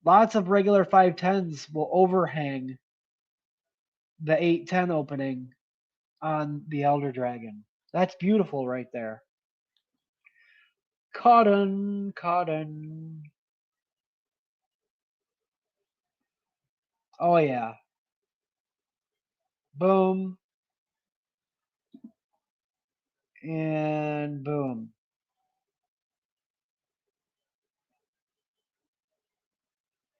Lots of regular 510s will overhang the 810 opening on the Elder Dragon. That's beautiful right there. Cotton, cotton. Oh yeah. Boom. And boom.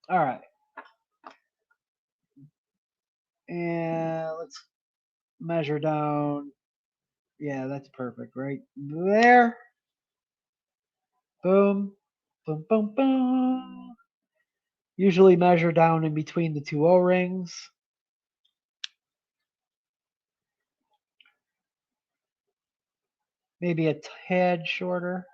All right. And let's measure down. Yeah, that's perfect right there. Boom. Boom, boom, boom. Usually measure down in between the two O-rings. Maybe a tad shorter.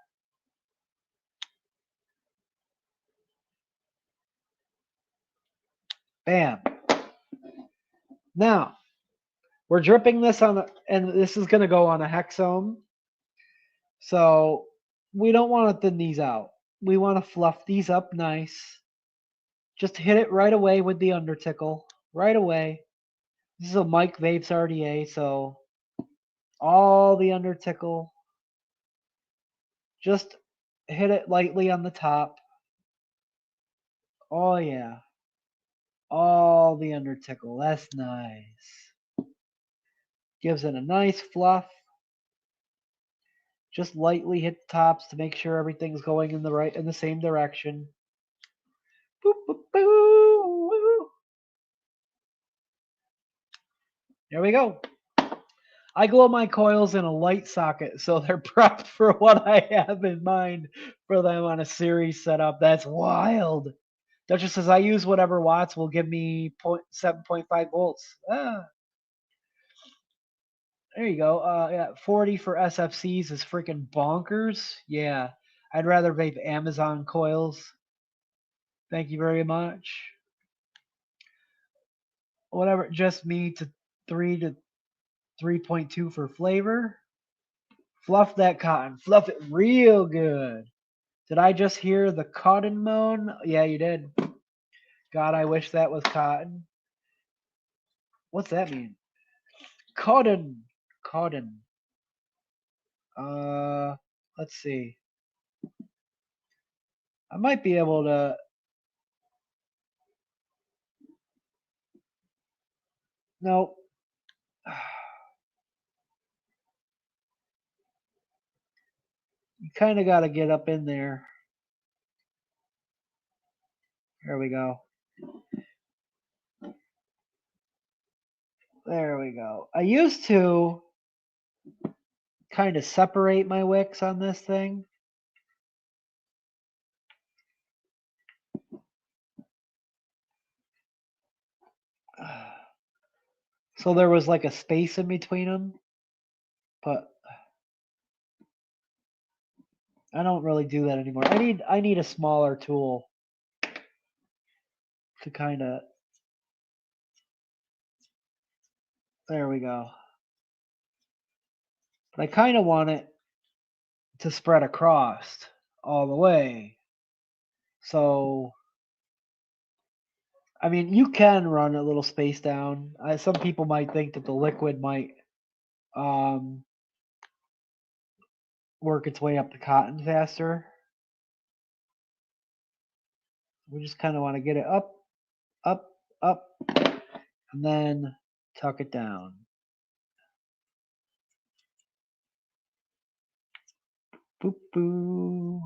Bam. Now, we're dripping this on, and this is going to go on a hexome. So we don't want to thin these out. We want to fluff these up nice. Just hit it right away with the undertickle. Right away. This is a Mike Vapes RDA, so all the undertickle. Just hit it lightly on the top. Oh yeah. All the undertickle. That's nice. Gives it a nice fluff. Just lightly hit the tops to make sure everything's going in the same direction. Boop, boop, boop. There we go. I glow my coils in a light socket, so they're prepped for what I have in mind for them on a series setup. That's wild. Duchess says I use whatever watts will give me 7.5 volts. Ah, there you go. Yeah, 40 for SFCs is freaking bonkers. Yeah, I'd rather vape Amazon coils. Thank you very much. Whatever, just me to 3 to 3.2 for flavor. Fluff that cotton. Fluff it real good. Did I just hear the cotton moan? Yeah, you did. God, I wish that was cotton. What's that mean? Cotton. Cotton. Let's see. I might be able to. No. You kind of got to get up in there. There we go. There we go. I used to kind of separate my wicks on this thing. So there was like a space in between them, but I don't really do that anymore. I need a smaller tool to kind of. There we go. But I kind of want it to spread across all the way. So, I mean, you can run a little space down. Some people might think that the liquid might work its way up the cotton faster. We just kind of want to get it up, up, up, and then tuck it down. Boop, boo.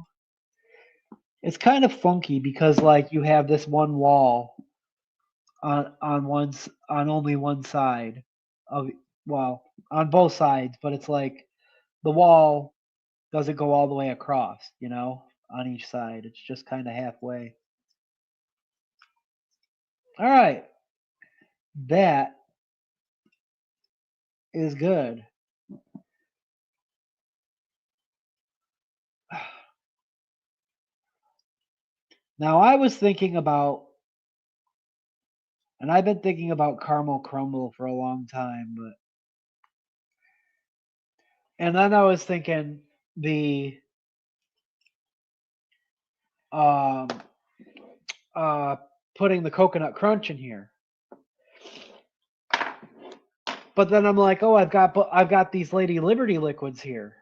It's kind of funky because like you have this one wall on only one side of, well, on both sides, but it's like the wall doesn't go all the way across, you know, on each side. It's just kind of halfway. All right. That is good. Now I was thinking about, and I've been thinking about caramel crumble for a long time, but, and then I was thinking the um putting the coconut crunch in here. But then I'm like, oh, I've got these Lady Liberty liquids here.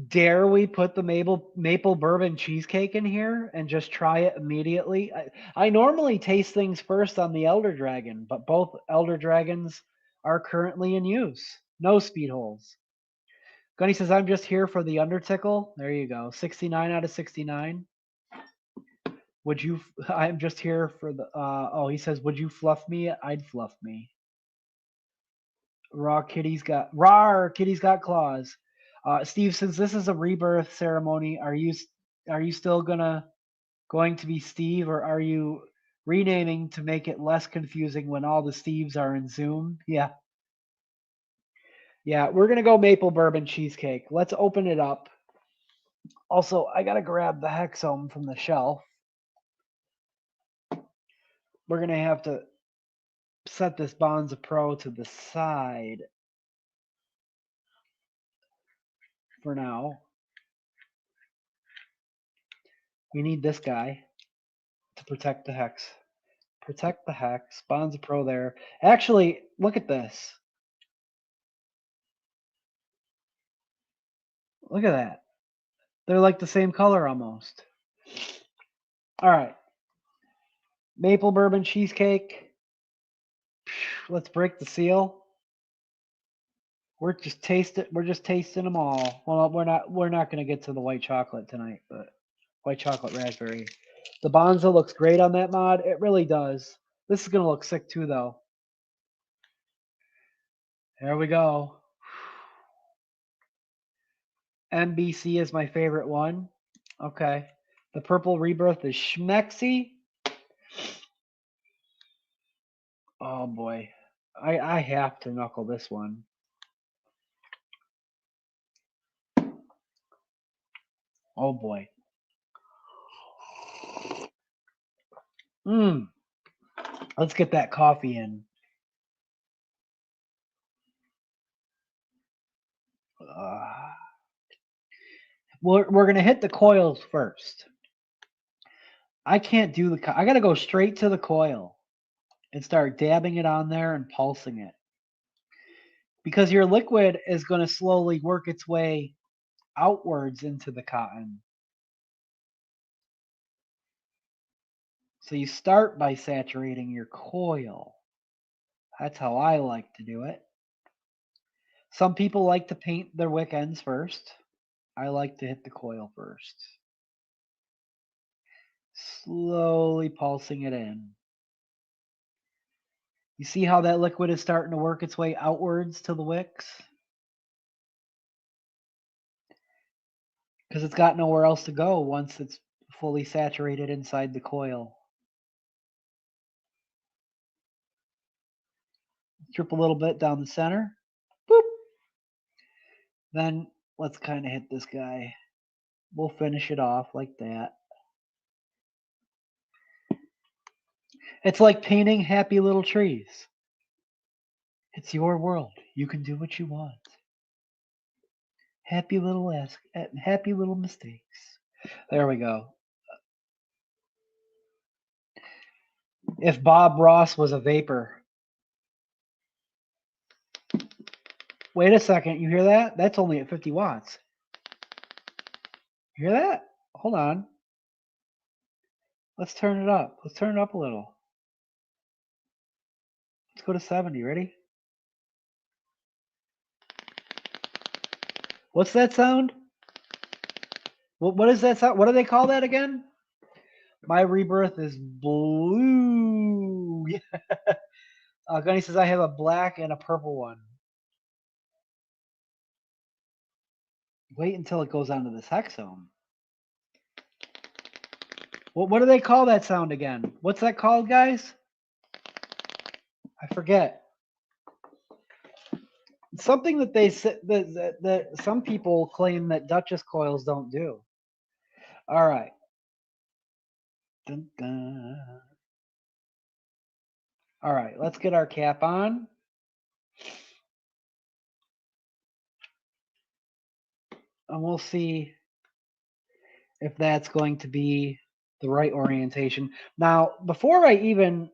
Dare we put the maple bourbon cheesecake in here and just try it immediately? I normally taste things first on the Elder Dragon, but both Elder Dragons are currently in use. No speed holes. Gunny says, I'm just here for the undertickle. There you go. 69 out of 69. Would you, I'm just here for the, oh, he says, would you fluff me? I'd fluff me. Raw kitty's got claws. Steve, since this is a rebirth ceremony, are you still going to be Steve, or are you renaming to make it less confusing when all the Steves are in Zoom? Yeah. Yeah, we're gonna go maple bourbon cheesecake. Let's open it up. Also, I gotta grab the hexome from the shelf. We're gonna have to set this Bonza Pro to the side for now. We need this guy to protect the hex. Protect the hex. Bonza Pro there. Actually, look at this. Look at that. They're like the same color almost. All right. Maple bourbon cheesecake. Let's break the seal. We're just tasting them all. Well, we're not going to get to the white chocolate tonight, but white chocolate raspberry. The Bonza looks great on that mod. It really does. This is going to look sick too, though. There we go. MBC is my favorite one. Okay. The purple rebirth is schmexy. Oh boy. I have to knuckle this one. Oh boy. Let's get that coffee in. We're going to hit the coils first. I can't do I got to go straight to the coil and start dabbing it on there and pulsing it. Because your liquid is going to slowly work its way outwards into the cotton. So you start by saturating your coil. That's how I like to do it. Some people like to paint their wick ends first. I like to hit the coil first. Slowly pulsing it in. You see how that liquid is starting to work its way outwards to the wicks? Because it's got nowhere else to go once it's fully saturated inside the coil. Drip a little bit down the center. Boop. Then let's kind of hit this guy. We'll finish it off like that. It's like painting happy little trees. It's your world. You can do what you want. Happy little mistakes. There we go. If Bob Ross was a vapor. Wait a second. You hear that? That's only at 50 watts. You hear that? Hold on. Let's turn it up. Let's turn it up a little. Let's go to 70. Ready? What's that sound? What is that sound? What do they call that again? My rebirth is blue. Gunny says I have a black and a purple one. Wait until it goes onto this hexome. What do they call that sound again? What's that called, guys? I forget. Something that they said that some people claim that Duchess coils don't do. All right. Dun, dun. All right, let's get our cap on. And we'll see if that's going to be the right orientation. Now, before I even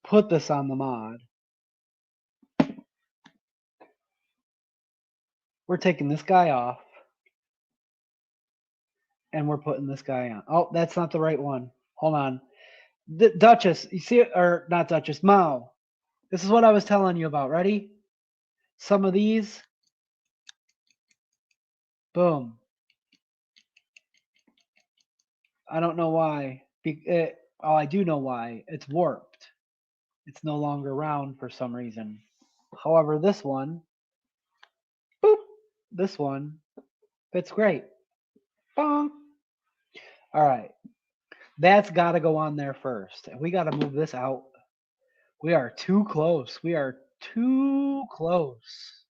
put this on the mod, we're taking this guy off. And we're putting this guy on. Oh, that's not the right one. Hold on. Duchess, you see it? Or not Duchess, Mao. This is what I was telling you about. Ready? Some of these. Boom. I don't know why. Oh, I do know why. It's warped. It's no longer round for some reason. However, this one, boop, this one fits great. Bonk. All right. That's got to go on there first. And we got to move this out. We are too close. We are too close.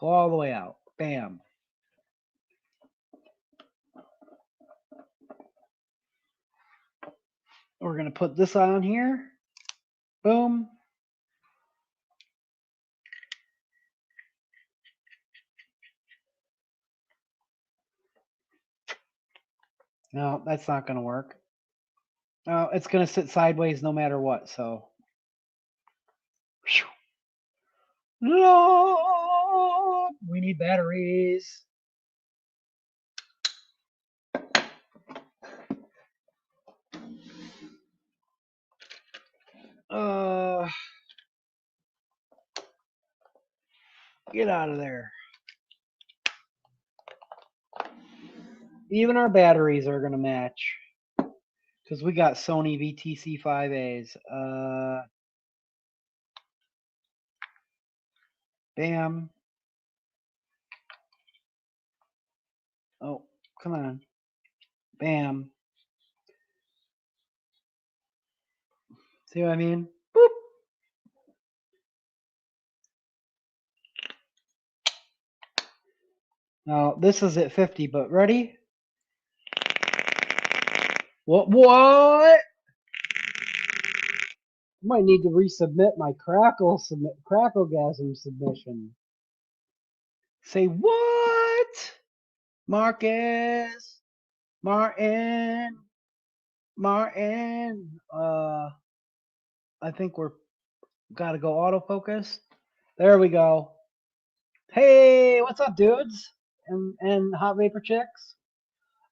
Go all the way out. Bam. We're going to put this on here. Boom. No, that's not going to work. No, it's going to sit sideways no matter what. So, no, we need batteries. Get out of there. Even our batteries are going to match because we got Sony VTC 5As. Bam. Oh, come on. Bam. See what I mean? Boop. Now, this is at 50, but ready? What? What? I might need to resubmit my Cracklegasm submission. Say what? Marcus. Martin. I think we're gotta go autofocus. There we go. Hey, what's up, dudes? And hot vapor chicks?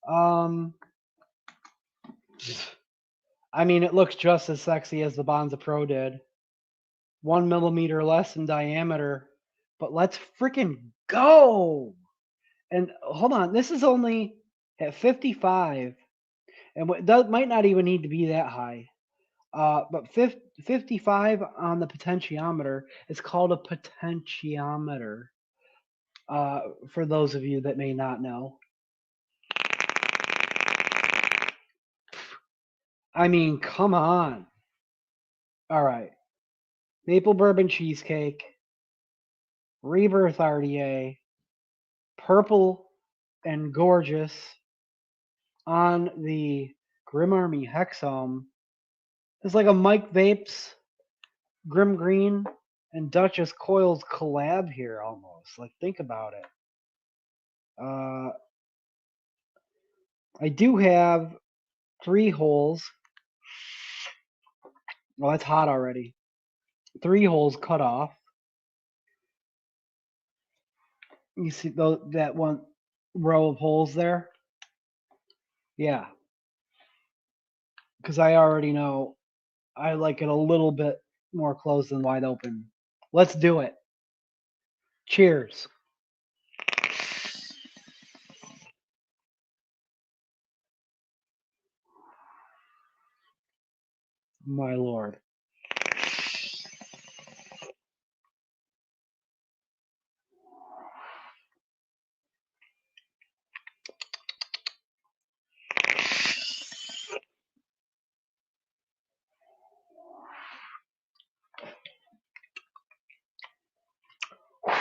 I mean, it looks just as sexy as the Bonza Pro did. 1 millimeter less in diameter, but let's freaking go. And hold on, this is only at 55, and what might not even need to be that high. But 55 on the potentiometer. It's called a potentiometer. For those of you that may not know. I mean, come on. All right. Maple bourbon cheesecake, Rebirth RDA, purple and gorgeous on the Grim Army Hexome. It's like a Mike Vapes, Grim Green, and Duchess Coils collab here almost. Like, think about it. I do have 3 holes. Well, that's hot already. 3 holes cut off. You see that one row of holes there? Yeah. Because I already know I like it a little bit more closed than wide open. Let's do it. Cheers. My lord.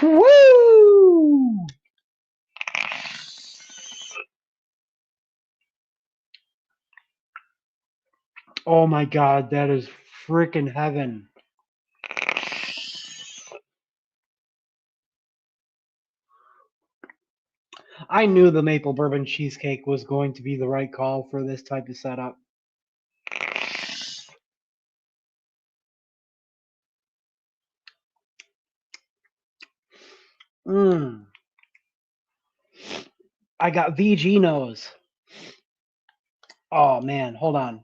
Woo! Oh my god, that is freaking heaven. I knew the maple bourbon cheesecake was going to be the right call for this type of setup. Mmm. I got VG nose. Oh man, hold on.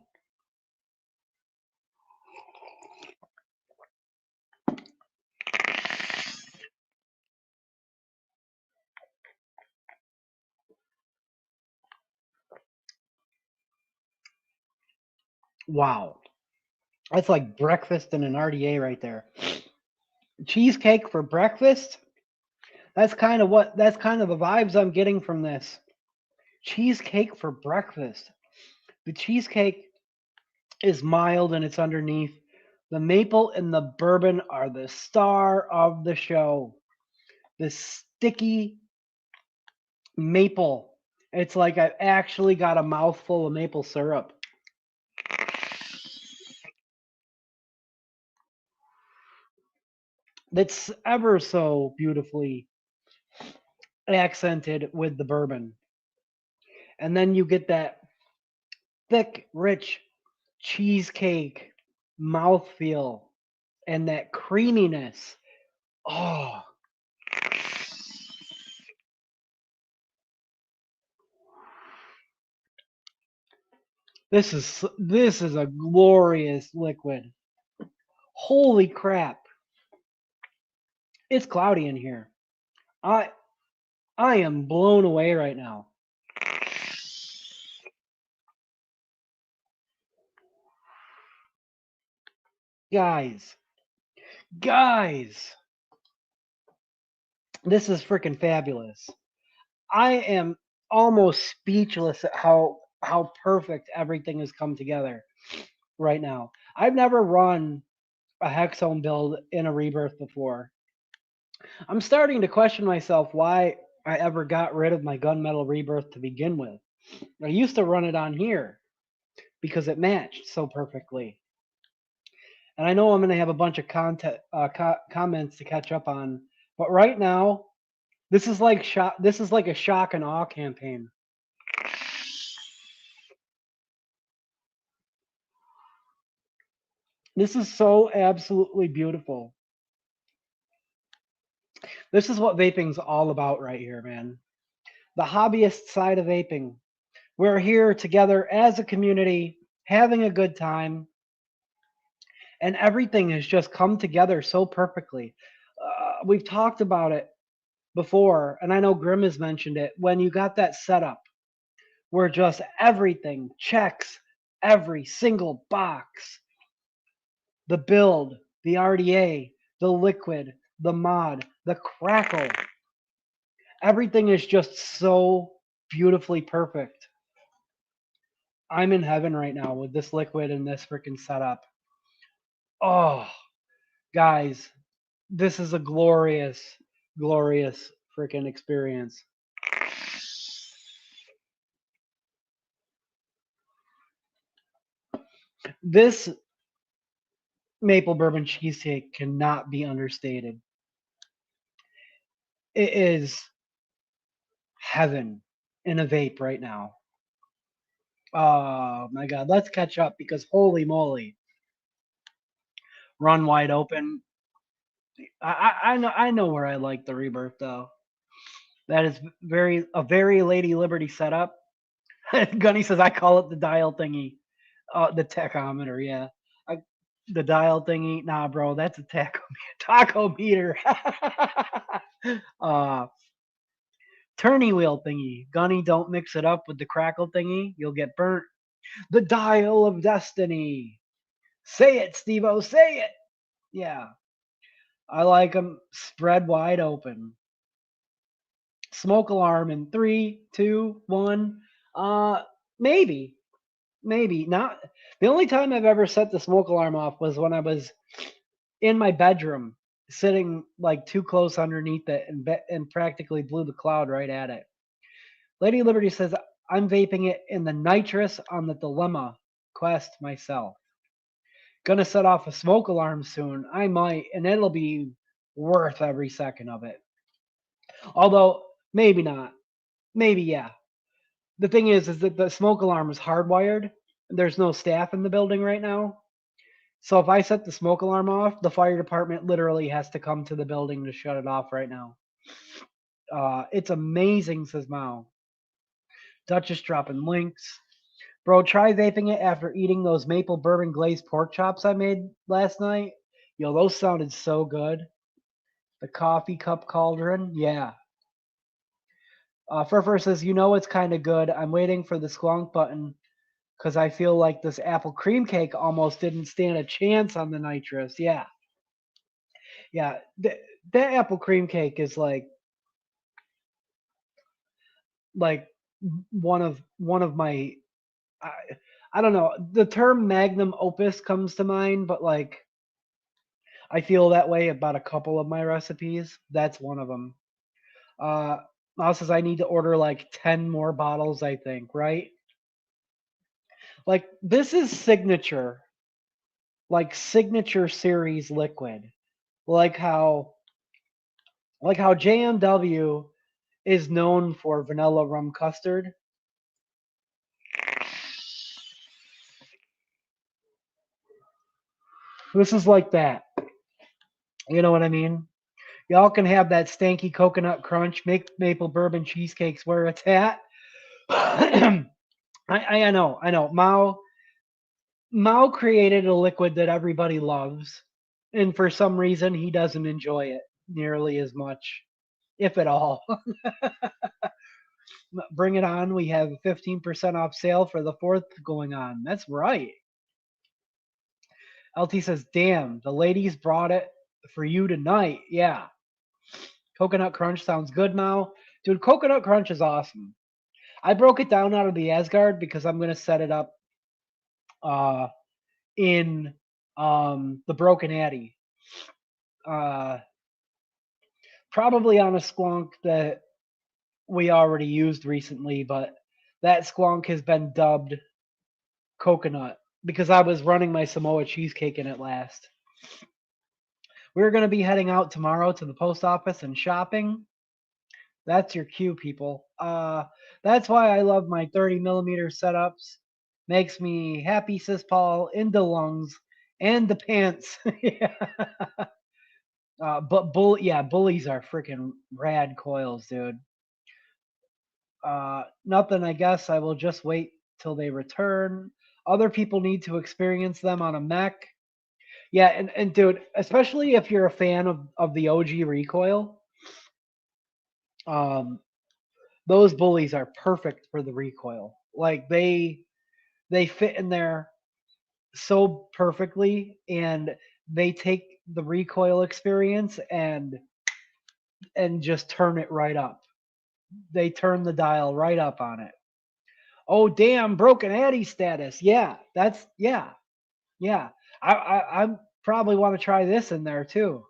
Wow. That's like breakfast and an RDA right there. Cheesecake for breakfast? That's kind of the vibes I'm getting from this. Cheesecake for breakfast. The cheesecake is mild and it's underneath. The maple and the bourbon are the star of the show. The sticky maple. It's like I've actually got a mouthful of maple syrup. That's ever so beautifully accented with the bourbon. And then you get that thick, rich cheesecake mouthfeel and that creaminess. Oh, this is a glorious liquid. Holy crap. It's cloudy in here. I I am blown away right now. Guys, guys, this is freaking fabulous. I am almost speechless at how perfect everything has come together right now. I've never run a hexone build in a rebirth before. I'm starting to question myself why I ever got rid of my gunmetal rebirth to begin with. I used to run it on here because it matched so perfectly. And I know I'm going to have a bunch of comments to catch up on, but right now, this is like This is like a shock and awe campaign. This is so absolutely beautiful. This is what vaping's all about right here, man. The hobbyist side of vaping. We're here together as a community, having a good time, and everything has just come together so perfectly. We've talked about it before, and I know Grim has mentioned it. When you got that setup where just everything checks every single box, the build, the RDA, the liquid, the mod, the crackle, everything is just so beautifully perfect. I'm in heaven right now with this liquid and this freaking setup. Oh, guys, this is a glorious, glorious freaking experience. This maple bourbon cheesecake cannot be understated. It is heaven in a vape right now. Oh my god, let's catch up because holy moly. Run wide open. I know where I like the rebirth though. That is a very Lady Liberty setup. Gunny says I call it the dial thingy. The tachometer, yeah. I, the dial thingy. Nah, bro, that's a taco meter. uh turny wheel thingy. Gunny, don't mix it up with the crackle thingy. You'll get burnt. The dial of destiny. Say it, Steve-O, say it. Yeah. I like them spread wide open. Smoke alarm in 3, 2, 1. Maybe. Maybe. Not the only time I've ever set the smoke alarm off was when I was in my bedroom, sitting like too close underneath it and practically blew the cloud right at it. Lady Liberty says, I'm vaping it in the nitrous on the dilemma quest myself. Gonna set off a smoke alarm soon. I might, and it'll be worth every second of it. Although, maybe not. Maybe, yeah. The thing is that the smoke alarm is hardwired. There's no staff in the building right now. So if I set the smoke alarm off, the fire department literally has to come to the building to shut it off right now. It's amazing, says Mao. Dutch is dropping links. Bro, try vaping it after eating those maple bourbon glazed pork chops I made last night. Yo, those sounded so good. The coffee cup cauldron, yeah. Furfur says, you know it's kind of good. I'm waiting for the squonk button because I feel like this apple cream cake almost didn't stand a chance on the nitrous. Yeah, yeah. That apple cream cake is like one of my I, I don't know. The term magnum opus comes to mind, but like I feel that way about a couple of my recipes. That's one of them. Uh, Miles says I need to order like 10 more bottles. I think, right? Like this is signature, like signature series liquid, like how JMW is known for vanilla rum custard. This is like that. You know what I mean? Y'all can have that stanky coconut crunch, make maple bourbon cheesecakes where it's at. I know, I know. Mao created a liquid that everybody loves, and for some reason he doesn't enjoy it nearly as much, if at all. Bring it on. We have 15% off sale for the 4th going on. That's right. LT says, damn, the ladies brought it for you tonight. Yeah. Coconut Crunch sounds good, Mao. Dude, Coconut Crunch is awesome. I broke it down out of the Asgard because I'm going to set it up uh, in the Broken Addy. Probably on a squonk that we already used recently, but that squonk has been dubbed coconut because I was running my Samoa cheesecake in it last. We're going to be heading out tomorrow to the post office and shopping. That's your cue, people. That's why I love my 30 millimeter setups. Makes me happy, sis Paul, in the lungs and the pants. Yeah. But bullies are freaking rad coils, dude. Nothing. I guess I will just wait till they return. Other people need to experience them on a mech. Yeah, and dude, especially if you're a fan of the OG recoil, um, those bullies are perfect for the recoil. Like they fit in there so perfectly, and they take the recoil experience and just turn it right up. They turn the dial right up on it. Oh damn, broken Addy status. Yeah, that's yeah. I probably want to try this in there too.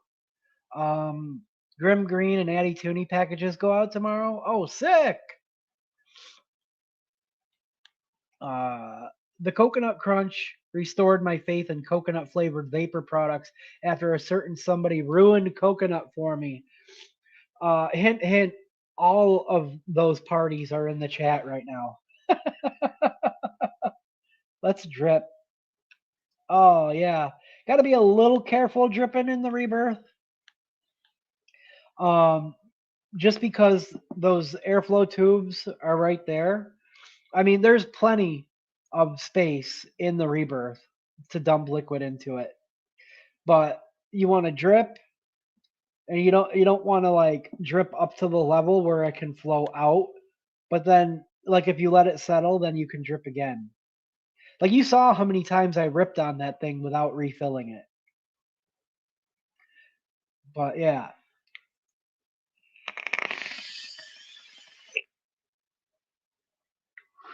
Um, Grim Green and Addy Tooney packages go out tomorrow. Oh, sick. Uh, the Coconut Crunch restored my faith in coconut flavored vapor products after a certain somebody ruined coconut for me. Hint, hint, all of those parties are in the chat right now. Let's drip. Oh, yeah. Got to be a little careful dripping in the rebirth. Um, just because those airflow tubes are right there. I mean, there's plenty of space in the rebirth to dump liquid into it, but you want to drip, and you don't want to like drip up to the level where it can flow out. But then, like if you let it settle, then you can drip again. Like you saw how many times I ripped on that thing without refilling it. But yeah,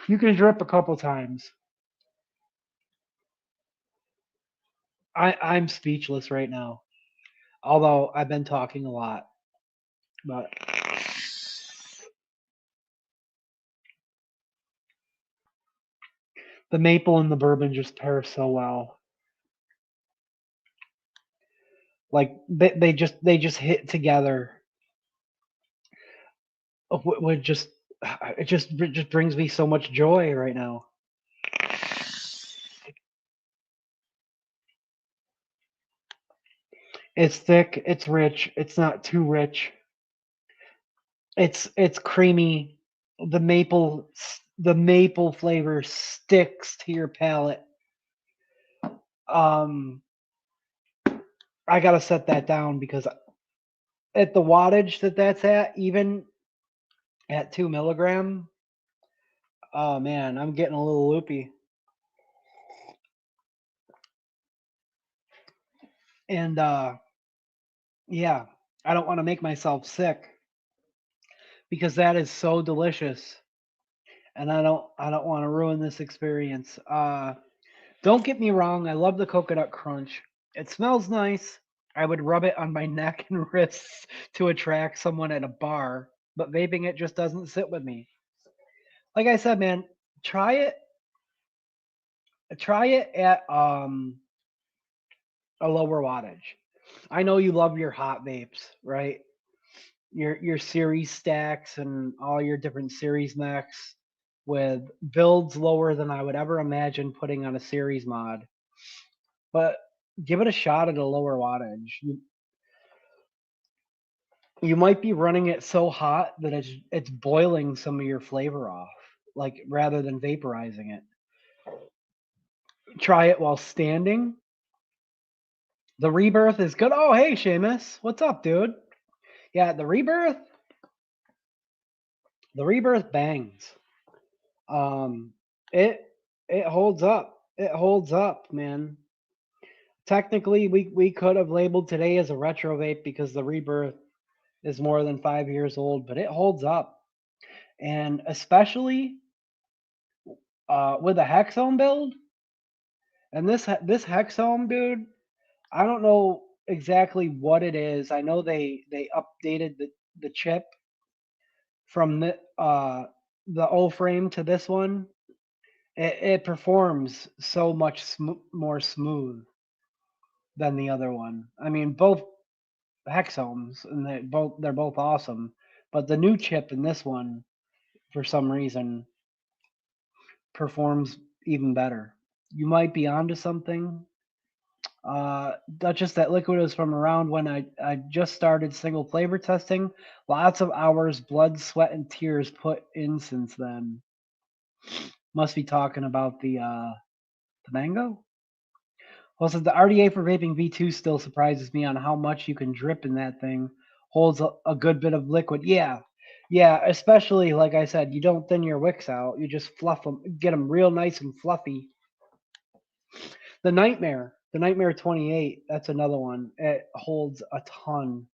you can drip a couple times. I'm speechless right now. Although I've been talking a lot, but the maple and the bourbon just pair so well. Like they just hit together. Would just it just brings me so much joy right now. It's thick, it's rich, it's not too rich. It's creamy. The maple the maple flavor sticks to your palate. Um, I gotta set that down because at the wattage that's at, even at 2 milligram, oh man, I'm getting a little loopy. And yeah, I don't want to make myself sick because that is so delicious, and I don't want to ruin this experience. Don't get me wrong, I love the coconut crunch. It smells nice. I would rub it on my neck and wrists to attract someone at a bar, but vaping it just doesn't sit with me. Like I said, man, try it. Try it at a lower wattage. I know you love your hot vapes, right? Your series stacks and all your different series mechs with builds lower than I would ever imagine putting on a series mod. But give it a shot at a lower wattage. You might be running it so hot that it's boiling some of your flavor off, like rather than vaporizing it. Try it while standing. The Rebirth is good. Oh, hey, Seamus. What's up, dude? Yeah, the Rebirth bangs. Um, it it holds up. It holds up, man. Technically, we could have labeled today as a retro vape because the Rebirth is more than 5 years old, but it holds up. And especially with a Hexome build, and this Hexome, dude, I don't know exactly what it is. I know they updated the chip from the O frame to this one. It performs so much more smooth than the other one. I mean, both Hexomes, and they're both awesome, but the new chip in this one, for some reason, performs even better. You might be onto something. Duchess, that liquid was from around when I just started single flavor testing. Lots of hours, blood, sweat, and tears put in since then. Must be talking about the mango. Also, the RDA for vaping V2 still surprises me on how much you can drip in that thing. Holds a good bit of liquid. Yeah, yeah. Especially like I said, you don't thin your wicks out. You just fluff them, get them real nice and fluffy. The Nightmare 28. That's another one. It holds a ton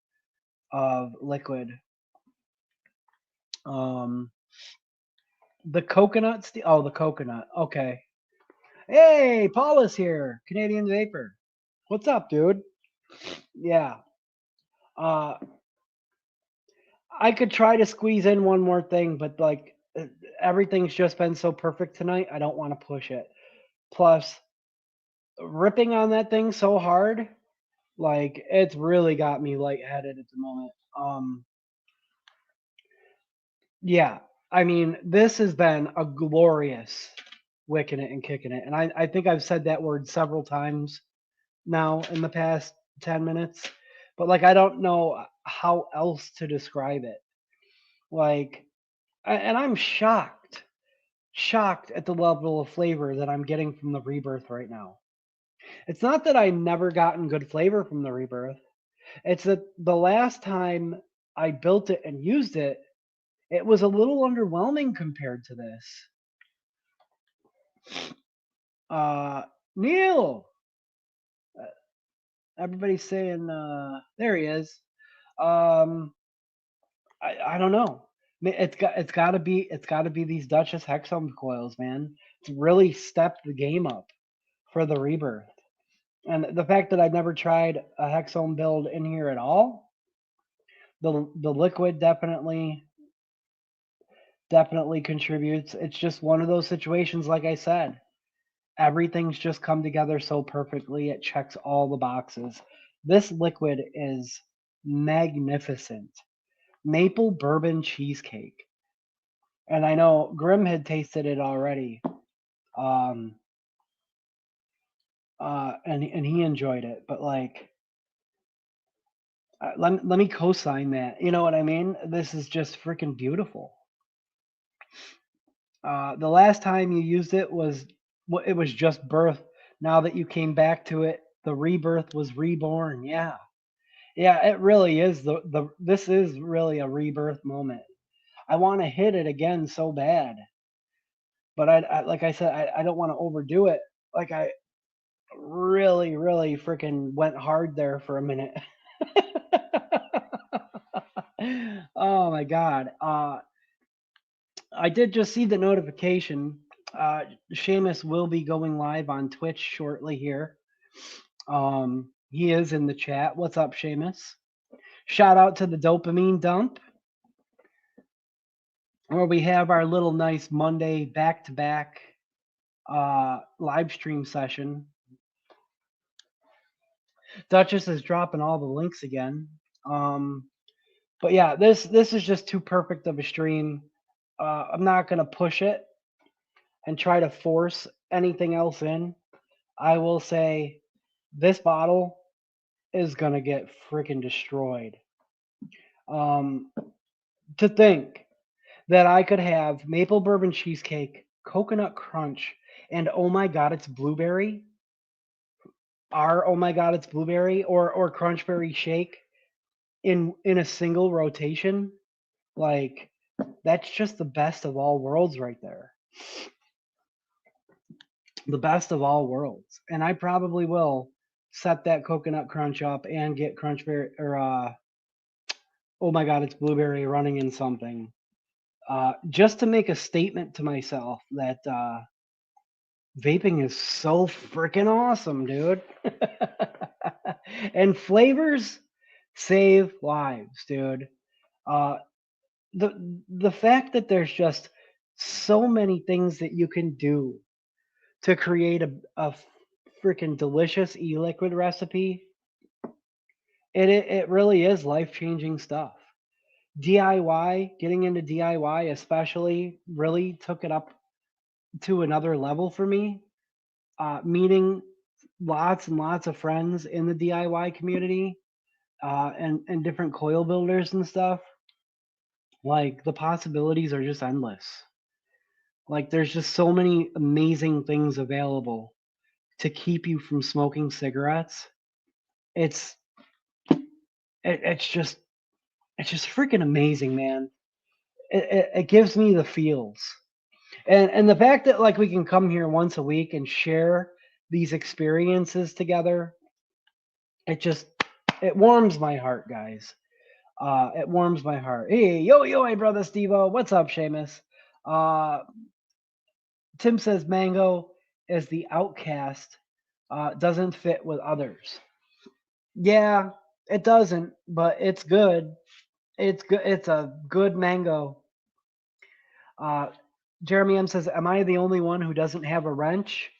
of liquid. Um, the coconut. Oh, the coconut. Okay. Hey, Paul is here. Canadian Vapor. What's up, dude? Yeah. Uh, I could try to squeeze in one more thing, but like everything's just been so perfect tonight, I don't want to push it. Plus, ripping on that thing so hard, like it's really got me lightheaded at the moment. Yeah, I mean, this has been a glorious wicking it and kicking it, and I think I've said that word several times now in the past 10 minutes, but like I don't know how else to describe it. Like, and I'm shocked at the level of flavor that I'm getting from the Rebirth right now. It's not that I never gotten good flavor from the Rebirth. It's that the last time I built it and used it, it was a little underwhelming compared to this. Uh, Neil, everybody's saying there he is. Um, I don't know. It's got to be these Duchess Hexome coils, man. It's really stepped the game up for the Rebirth. And the fact that I've never tried a Hexome build in here at all, the liquid definitely contributes. It's just one of those situations, like I said, everything's just come together so perfectly. It checks all the boxes. This liquid is magnificent. Maple bourbon cheesecake. And I know Grim had tasted it already. Um and he enjoyed it, but like let me co-sign that. You know what I mean? This is just freaking beautiful. The last time you used it was just birth. Now that you came back to it, the rebirth was reborn. Yeah, yeah, it really is. The This is really a rebirth moment. I want to hit it again so bad, but like I said, I don't want to overdo it. Like I really freaking went hard there for a minute. Oh my god. I did just see the notification. Seamus will be going live on Twitch shortly here. He is in the chat. What's up, Seamus? Shout out to the dopamine dump, where we have our little nice Monday back-to-back live stream session. Duchess is dropping all the links again. But yeah, this is just too perfect of a stream. I'm not gonna push it and try to force anything else in. I will say this bottle is gonna get freaking destroyed. To think that I could have maple bourbon cheesecake, coconut crunch, and oh my god, it's blueberry. Oh my god, it's blueberry or crunchberry shake in a single rotation. Like that's just the best of all worlds right there. The best of all worlds. And I probably will set that coconut crunch up and get crunchberry or oh my god, it's blueberry running in something. Just to make a statement to myself that vaping is so freaking awesome, dude. And flavors save lives, dude. Uh, the fact that there's just so many things that you can do to create a freaking delicious e-liquid recipe, it really is life-changing stuff. DIY, getting into DIY especially, really took it up to another level for me. Meeting lots and lots of friends in the DIY community, and different coil builders and stuff. Like the possibilities are just endless. Like there's just so many amazing things available to keep you from smoking cigarettes. It's it's just freaking amazing, man. It gives me the feels. And the fact that like we can come here once a week and share these experiences together, it warms my heart, guys. It warms my heart. Hey, hey, brother Stevo. What's up, Seamus? Uh, Tim says mango is the outcast. Doesn't fit with others. Yeah, it doesn't, but it's good. It's good. It's a good mango. Uh, Jeremy M says, "Am I the only one who doesn't have a wrench?"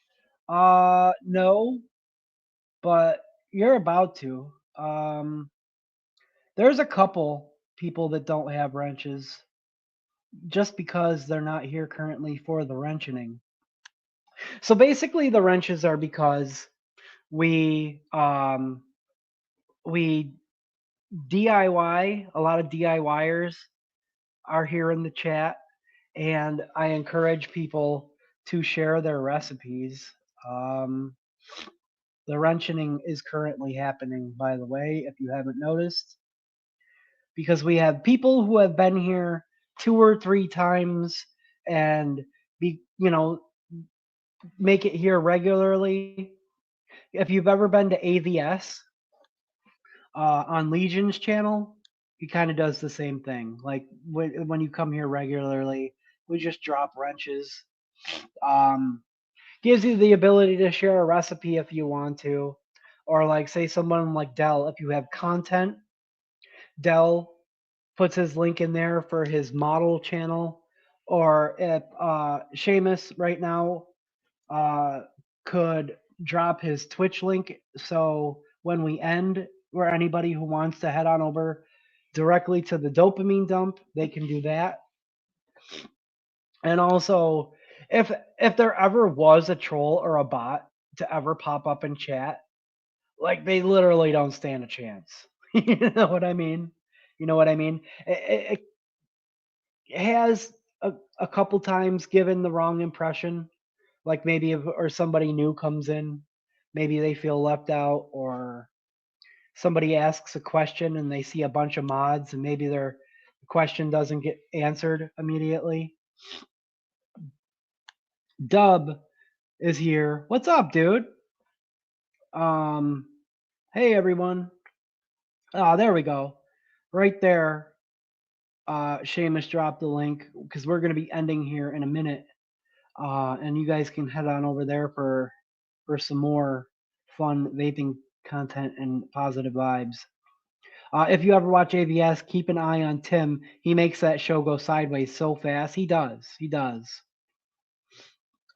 No, but you're about to. There's a couple people that don't have wrenches just because they're not here currently for the wrenching. So basically, the wrenches are because we DIY. A lot of DIYers are here in the chat, and I encourage people to share their recipes. Um, the wrenching is currently happening, by the way, if you haven't noticed, because we have people who have been here 2 or 3 times and make it here regularly. If you've ever been to AVS on Legion's channel, he kind of does the same thing. Like when you come here regularly, we just drop wrenches. Gives you the ability to share a recipe if you want to, or like say someone like Dell, if you have content, Dell puts his link in there for his model channel, or if Seamus right now could drop his Twitch link, so when we end, or anybody who wants to head on over directly to the dopamine dump, they can do that. And also, if there ever was a troll or a bot to ever pop up in chat, like they literally don't stand a chance. You know what I mean? You know what I mean? It has a couple times given the wrong impression, like maybe if or somebody new comes in, maybe they feel left out, or somebody asks a question and they see a bunch of mods and maybe their question doesn't get answered immediately. Dub is here. What's up, dude? Hey everyone. Oh, there we go. Right there. Seamus dropped the link because we're going to be ending here in a minute. And you guys can head on over there for some more fun vaping content and positive vibes. If you ever watch AVS, keep an eye on Tim. He makes that show go sideways so fast. He does. He does.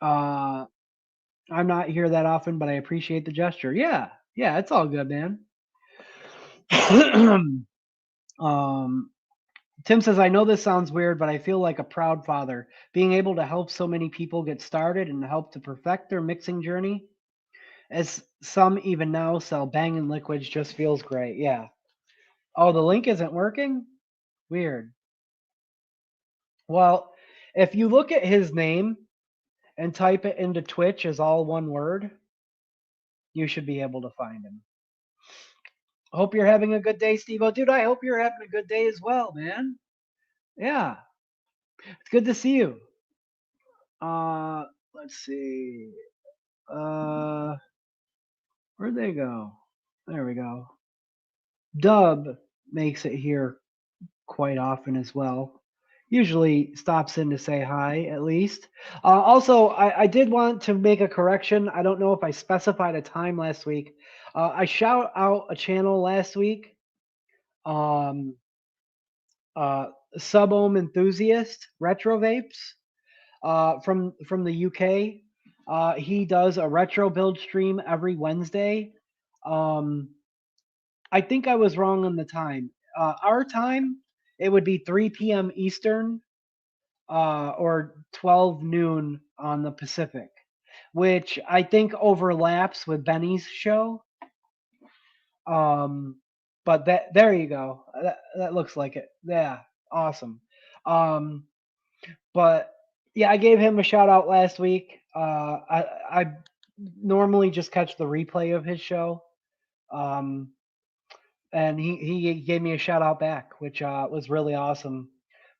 I'm not here that often, but I appreciate the gesture. Yeah, it's all good, man. Tim says, I know this sounds weird, but I feel like a proud father. Being able to help so many people get started and help to perfect their mixing journey, as some even now sell banging liquids, just feels great. Yeah. Oh, the link isn't working? Weird. Well, if you look at his name and type it into Twitch as all one word, you should be able to find him. Hope you're having a good day, Steve-O. Dude, I hope you're having a good day as well, man. Yeah. It's good to see you. Let's see. Where'd they go? There we go. Dub makes it here quite often as well. Usually stops in to say hi, at least. Also, I did want to make a correction. I don't know if I specified a time last week. I shout out a channel last week. Sub-ohm enthusiast retro vapes from the UK. He does a retro build stream every Wednesday. I think I was wrong on the time. Our time, it would be 3 p.m. Eastern or 12 noon on the Pacific, which I think overlaps with Benny's show. But there you go. That looks like it. Yeah, awesome. But yeah, I gave him a shout out last week. I normally just catch the replay of his show. And he gave me a shout out back, which was really awesome.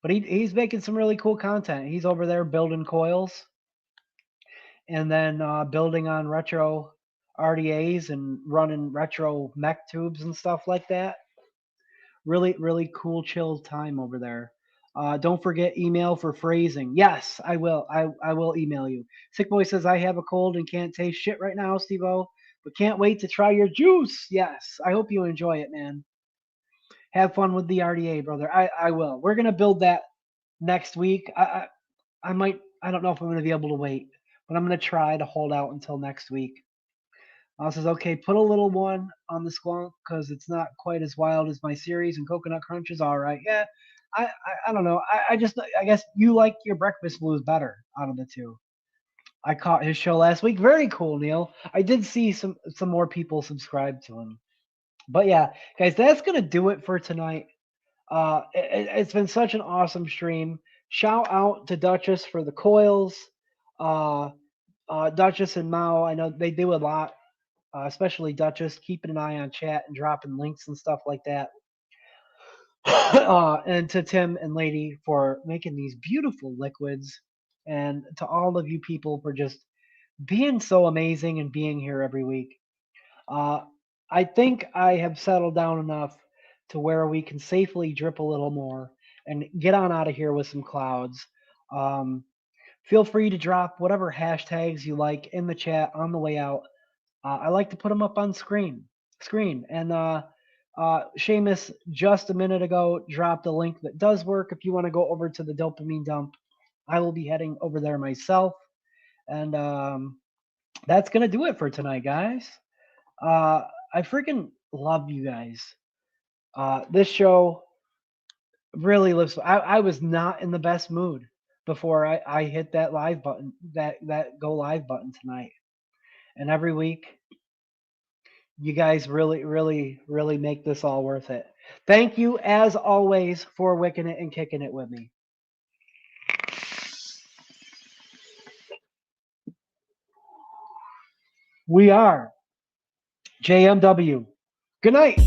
But he's making some really cool content. He's over there building coils, and then building on retro RDAs and running retro mech tubes and stuff like that. Really cool, chill time over there. Don't forget email for phrasing. Yes, I will. I will email you. Sick Boy says, I have a cold and can't taste shit right now, Steve-O, but can't wait to try your juice. Yes, I hope you enjoy it, man. Have fun with the RDA, brother. I will. We're gonna build that next week. I might. I don't know if I'm gonna be able to wait, but I'm gonna try to hold out until next week. Says, okay, put a little one on the squonk because it's not quite as wild as my series, and Coconut Crunch is all right. Yeah, I don't know. I guess you like your breakfast blues better out of the two. I caught his show last week. Very cool, Neil. I did see some more people subscribe to him. But yeah, guys, that's gonna do it for tonight. It's been such an awesome stream. Shout out to Duchess for the coils. Duchess and Mao, I know they do a lot, especially Duchess, keeping an eye on chat and dropping links and stuff like that. And to Tim and Lady for making these beautiful liquids, and to all of you people for just being so amazing and being here every week. I think I have settled down enough to where we can safely drip a little more and get on out of here with some clouds. Feel free to drop whatever hashtags you like in the chat on the way out. I like to put them up on screen. And Seamus just a minute ago dropped a link that does work if you want to go over to the dopamine dump. I will be heading over there myself. And that's going to do it for tonight, guys. I freaking love you guys. This show really lives. I was not in the best mood before I hit that live button, that go live button tonight. And every week, you guys really make this all worth it. Thank you, as always, for wicking it and kicking it with me. We are JMW. Good night.